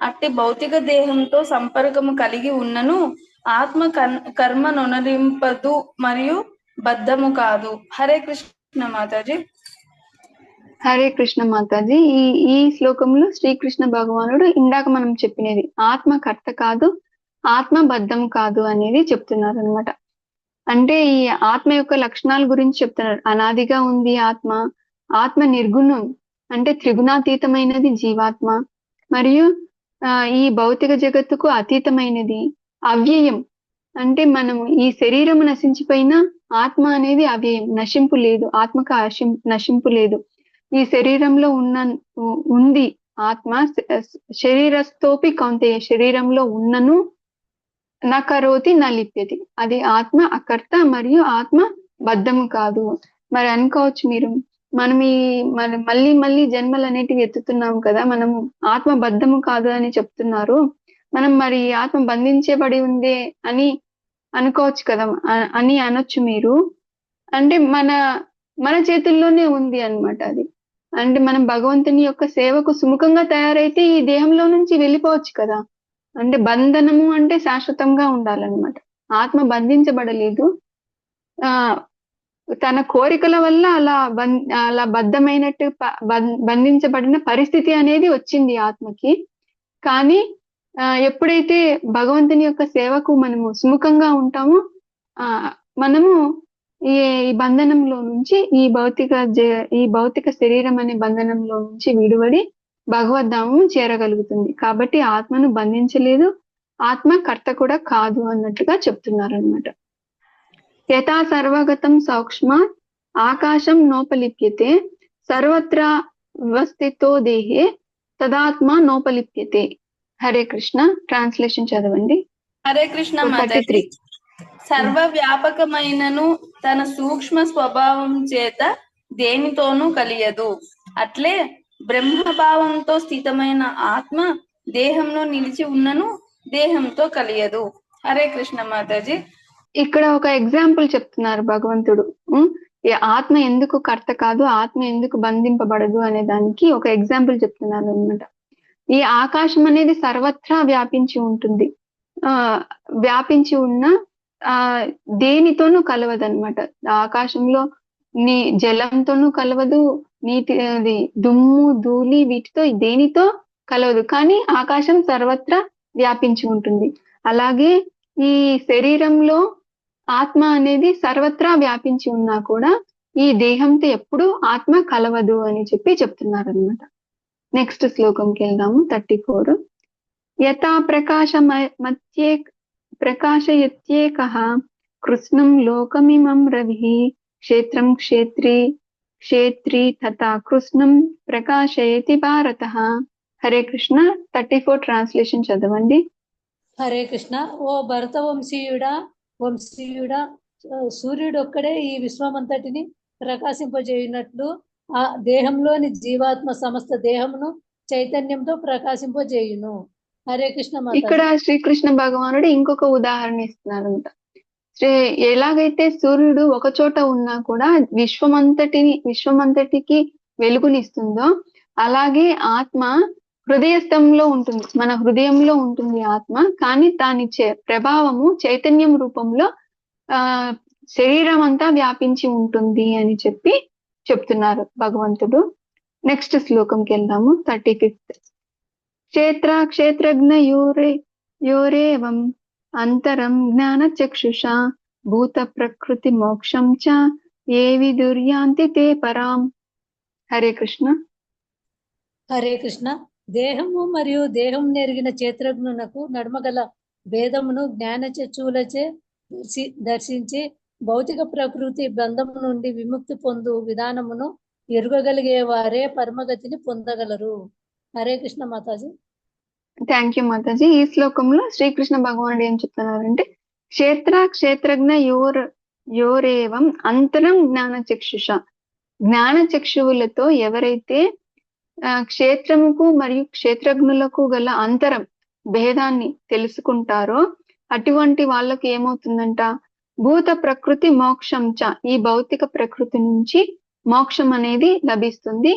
అట్టి భౌతిక దేహంతో సంపర్కము కలిగి ఉన్నను ఆత్మ కర్మ నొనరింపదు మరియు బద్ధము కాదు. హరే కృష్ణ మాతాజీ. హరే కృష్ణ మాతాజీ. ఈ శ్లోకంలో శ్రీకృష్ణ భగవానుడు ఇందాక మనం చెప్పినది, ఆత్మ కర్త కాదు, ఆత్మ బద్ధం కాదు అనేది చెప్తున్నారు అనమాట. అంటే ఈ ఆత్మ యొక్క లక్షణాల గురించి చెప్తున్నారు. అనాదిగా ఉంది ఆత్మ నిర్గుణం, అంటే త్రిగుణాతీతమైనది జీవాత్మ, మరియు ఈ భౌతిక జగత్తుకు అతీతమైనది అవ్యయం. అంటే మనము ఈ శరీరం నశించిపోయినా ఆత్మ అనేది అవ్యయం, నశింపు లేదు, ఆత్మకు నశింపు లేదు. ఈ శరీరంలో ఉంది ఆత్మ, శరీరస్థోపి కౌంతేయ, శరీరంలో ఉన్నను నకరోతి నలిప్యతి, అది ఆత్మ అకర్త మరియు ఆత్మ బద్ధము కాదు. మరి అనుకోవచ్చు మీరు, మనం మళ్ళీ మళ్ళీ జన్మలు అనేటివి ఎత్తుతున్నాం కదా, మనము ఆత్మ బద్ధము కాదు అని చెప్తున్నారు. మనం మరి ఆత్మ బంధించబడి ఉందే అని అనుకోవచ్చు కదా, అని అనొచ్చు మీరు. అంటే మన చేతుల్లోనే ఉంది అన్నమాట అది. అంటే మనం భగవంతుని యొక్క సేవకు సుముఖంగా తయారైతే ఈ దేహంలో నుంచి వెళ్ళిపోవచ్చు కదా. అంటే బంధనము అంటే శాశ్వతంగా ఉండాలన్నమాట. ఆత్మ బంధించబడలేదు, ఆ తన కోరికల వల్ల అలా బద్ధమైనట్టు బంధించబడిన పరిస్థితి అనేది వచ్చింది ఆత్మకి. కానీ ఎప్పుడైతే భగవంతుని యొక్క సేవకు మనము సుముఖంగా ఉంటామో మనము ఈ బంధనంలో నుంచి, ఈ భౌతిక శరీరం అనే బంధనంలో నుంచి విడివడి భగవద్ధామము చేరగలుగుతుంది. కాబట్టి ఆత్మను బంధించలేదు, ఆత్మ కర్త కూడా కాదు అన్నట్టుగా చెప్తున్నారు అనమాట. యథా సర్వగతం సౌక్ష్మాత్ ఆకాశం నోపలిప్యతే సర్వత్రా వ్యవస్థితో దేహే తదాత్మ నోపలిప్యతే. హరే కృష్ణ. ట్రాన్స్లేషన్ చదవండి. హరే కృష్ణ మాతాజీ. సర్వవ్యాపకమైనను తన సూక్ష్మ స్వభావం చేత దేనితోనూ కలియదు. అట్లే బ్రహ్మభావంతో స్థితమైన ఆత్మ దేహంలో నిలిచి ఉన్నను దేహంతో కలియదు. హరే కృష్ణ మాతాజీ. ఇక్కడ ఒక ఎగ్జాంపుల్ చెప్తున్నారు భగవంతుడు. ఆత్మ ఎందుకు కర్త కాదు, ఆత్మ ఎందుకు బంధింపబడదు అనే దానికి ఒక ఎగ్జాంపుల్ చెప్తున్నారు అన్నమాట. ఈ ఆకాశం అనేది సర్వత్రా వ్యాపించి ఉంటుంది. వ్యాపించి ఉన్న దేనితోనూ కలవదన్నమాట. ఆకాశంలో జలంతోనూ కలవదు, నీటి దుమ్ము ధూళి వీటితో దేనితో కలవదు. కానీ ఆకాశం సర్వత్రా వ్యాపించి ఉంటుంది. అలాగే ఈ శరీరంలో ఆత్మ అనేది సర్వత్రా వ్యాపించి ఉన్నా కూడా ఈ దేహంతో ఎప్పుడు ఆత్మ కలవదు అని చెప్పి చెప్తున్నారు అనమాట. నెక్స్ట్ శ్లోకంకి వెళ్దాము. 34. యథా ప్రకాశయత్యేకః కృష్ణం లోకమిమం రవిః క్షేత్రం క్షేత్రీ తథా కృష్ణం ప్రకాశయతి భారతః. హరే కృష్ణ. 34 ట్రాన్స్లేషన్ చదవండి. హరే కృష్ణ. ఓ భరత వంశీయుడా సూర్యుడు ఒక్కడే ఈ విశ్వమంతటిని ప్రకాశింపజేయునట్లు ఆ దేహంలోని జీవాత్మ సమస్త దేహమును చైతన్యంతో ప్రకాశింపజేయును. హరే కృష్ణ. ఇక్కడ శ్రీకృష్ణ భగవానుడు ఇంకొక ఉదాహరణ ఇస్తున్నారంట. ఎలాగైతే సూర్యుడు ఒక చోట ఉన్నా కూడా విశ్వమంతటికి వెలుగునిస్తుందో, అలాగే ఆత్మ హృదయస్థంలో ఉంటుంది, మన హృదయంలో ఉంటుంది ఆత్మ. కానీ దానిచ్చే ప్రభావము చైతన్యం రూపంలో శరీరం అంతా వ్యాపించి ఉంటుంది అని చెప్పి చెప్తున్నారు భగవంతుడు. నెక్స్ట్ శ్లోకంకి వెళ్దాము. 35. క్షేత్రజ్ఞ యోరేవం అంతరం జ్ఞాన చక్షుషా భూత ప్రకృతి మోక్షం చ ఏ విదుర్యాంతి తే పరాం. హరే కృష్ణ. హరే కృష్ణ. దేహము మరియు దేహం నెరిగిన క్షేత్రజ్ఞునకు నడుమగల భేదమును జ్ఞాన చక్షువులచే దర్శించి భౌతిక ప్రకృతి బంధము నుండి విముక్తి పొందు విధానమును ఎరుగగలిగే వారే పరమగతిని పొందగలరు. హరే కృష్ణ మాతాజీ. థ్యాంక్ యూ మాతాజీ. ఈ శ్లోకంలో శ్రీకృష్ణ భగవానుడు ఏం చెప్తున్నారంటే, క్షేత్రజ్ఞ యోరేవం అంతరం జ్ఞాన చక్షుష. జ్ఞాన చక్షువులతో ఎవరైతే క్షేత్రముకు మరియు క్షేత్రజ్ఞులకు గల అంతరం భేదాన్ని తెలుసుకుంటారో అటువంటి వాళ్ళకి ఏమవుతుందంట, భూత ప్రకృతి మోక్షం చ, ఈ భౌతిక ప్రకృతి నుంచి మోక్షం అనేది లభిస్తుంది.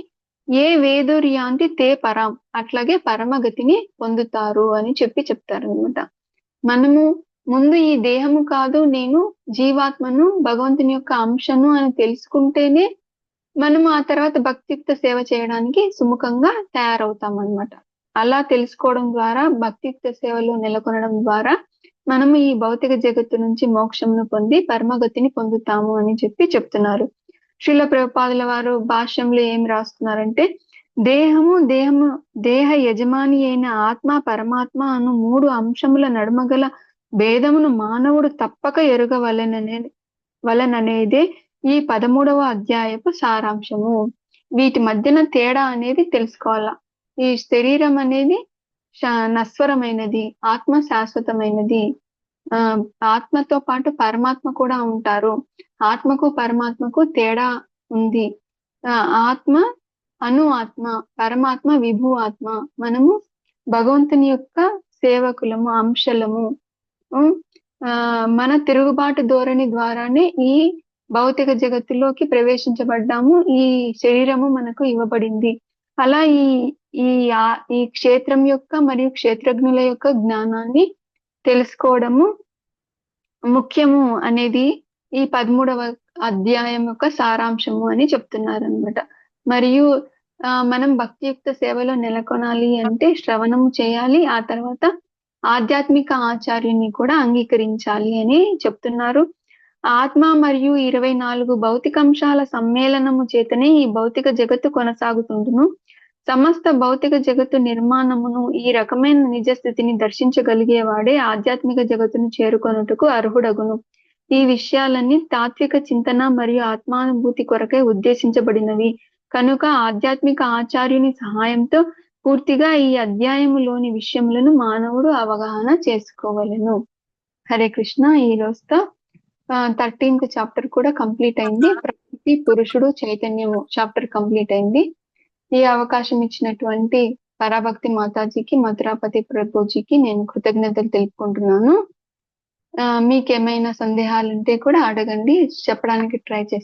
ఏ వేదుర్యాంతి తే పరాం, అట్లాగే పరమగతిని పొందుతారు అని చెప్తారు అనమాట. మనము ముందు ఈ దేహము కాదు, నేను జీవాత్మను, భగవంతుని యొక్క అంశను అని తెలుసుకుంటేనే మనము ఆ తర్వాత భక్తియుక్త సేవ చేయడానికి సుముఖంగా తయారవుతాం అన్నమాట. అలా తెలుసుకోవడం ద్వారా, భక్తియుక్త సేవలో నెలకొనడం ద్వారా మనము ఈ భౌతిక జగత్తు నుంచి మోక్షంను పొంది పరమగతిని పొందుతాము అని చెప్తున్నారు. శ్రీల ప్రభుపాదుల వారు భాష్యంలో ఏం రాస్తున్నారంటే, దేహ యజమాని అయిన ఆత్మ పరమాత్మ అను 3 అంశముల నడుమగల భేదమును మానవుడు తప్పక ఎరుగవలననేదే ఈ 13వ అధ్యాయపు సారాంశము. వీటి మధ్యన తేడా అనేది తెలుసుకోవాలా. ఈ శరీరం అనేది నశ్వరమైనది, ఆత్మ శాశ్వతమైనది. ఆత్మతో పాటు పరమాత్మ కూడా ఉంటారు. ఆత్మకు పరమాత్మకు తేడా ఉంది. ఆత్మ, అను ఆత్మ, పరమాత్మ, విభు ఆత్మ. మనము భగవంతుని యొక్క సేవకులము, అంశలము. మన తిరుగుబాటు ధోరణి ద్వారానే ఈ భౌతిక జగత్తులోకి ప్రవేశించబడ్డాము. ఈ శరీరము మనకు ఇవ్వబడింది. అలా ఈ క్షేత్రం యొక్క మరియు క్షేత్రజ్ఞుల యొక్క జ్ఞానాన్ని తెలుసుకోవడము ముఖ్యము అనేది ఈ 13వ అధ్యాయం యొక్క సారాంశము అని చెప్తున్నారు అన్నమాట. మరియు మనం భక్తియుక్త సేవలో నెలకొనాలి అంటే శ్రవణము చేయాలి, ఆ తర్వాత ఆధ్యాత్మిక ఆచార్యుని కూడా అంగీకరించాలి అని చెప్తున్నారు. ఆత్మ మరియు 24 భౌతికాంశాల సమ్మేళనము చేతనే ఈ భౌతిక జగత్తు కొనసాగుతుండును. సమస్త భౌతిక జగత్తు నిర్మాణమును ఈ రకమైన నిజ స్థితిని దర్శించగలిగేవాడే ఆధ్యాత్మిక జగత్తును చేరుకొనుటకు అర్హుడగును. ఈ విషయాలన్నీ తాత్విక చింతన మరియు ఆత్మానుభూతి కొరకై ఉద్దేశించబడినవి కనుక ఆధ్యాత్మిక ఆచార్యుని సహాయంతో పూర్తిగా ఈ అధ్యాయములోని విషయములను మానవుడు అవగాహన చేసుకోవలెను. హరే కృష్ణ. ఈ రోజుతో 13th చాప్టర్ కూడా కంప్లీట్ అయింది. ప్రకృతి, పురుషుడు, చైతన్యము చాప్టర్ కంప్లీట్ అయింది. ఈ అవకాశం ఇచ్చినటువంటి పరాభక్తి మాతాజీకి, మధురాపతి ప్రభుజీకి నేను కృతజ్ఞతలు తెలుపుకుంటున్నాను. మీకేమైనా సందేహాలు ఉంటే కూడా అడగండి, చెప్పడానికి ట్రై చేస్తాను.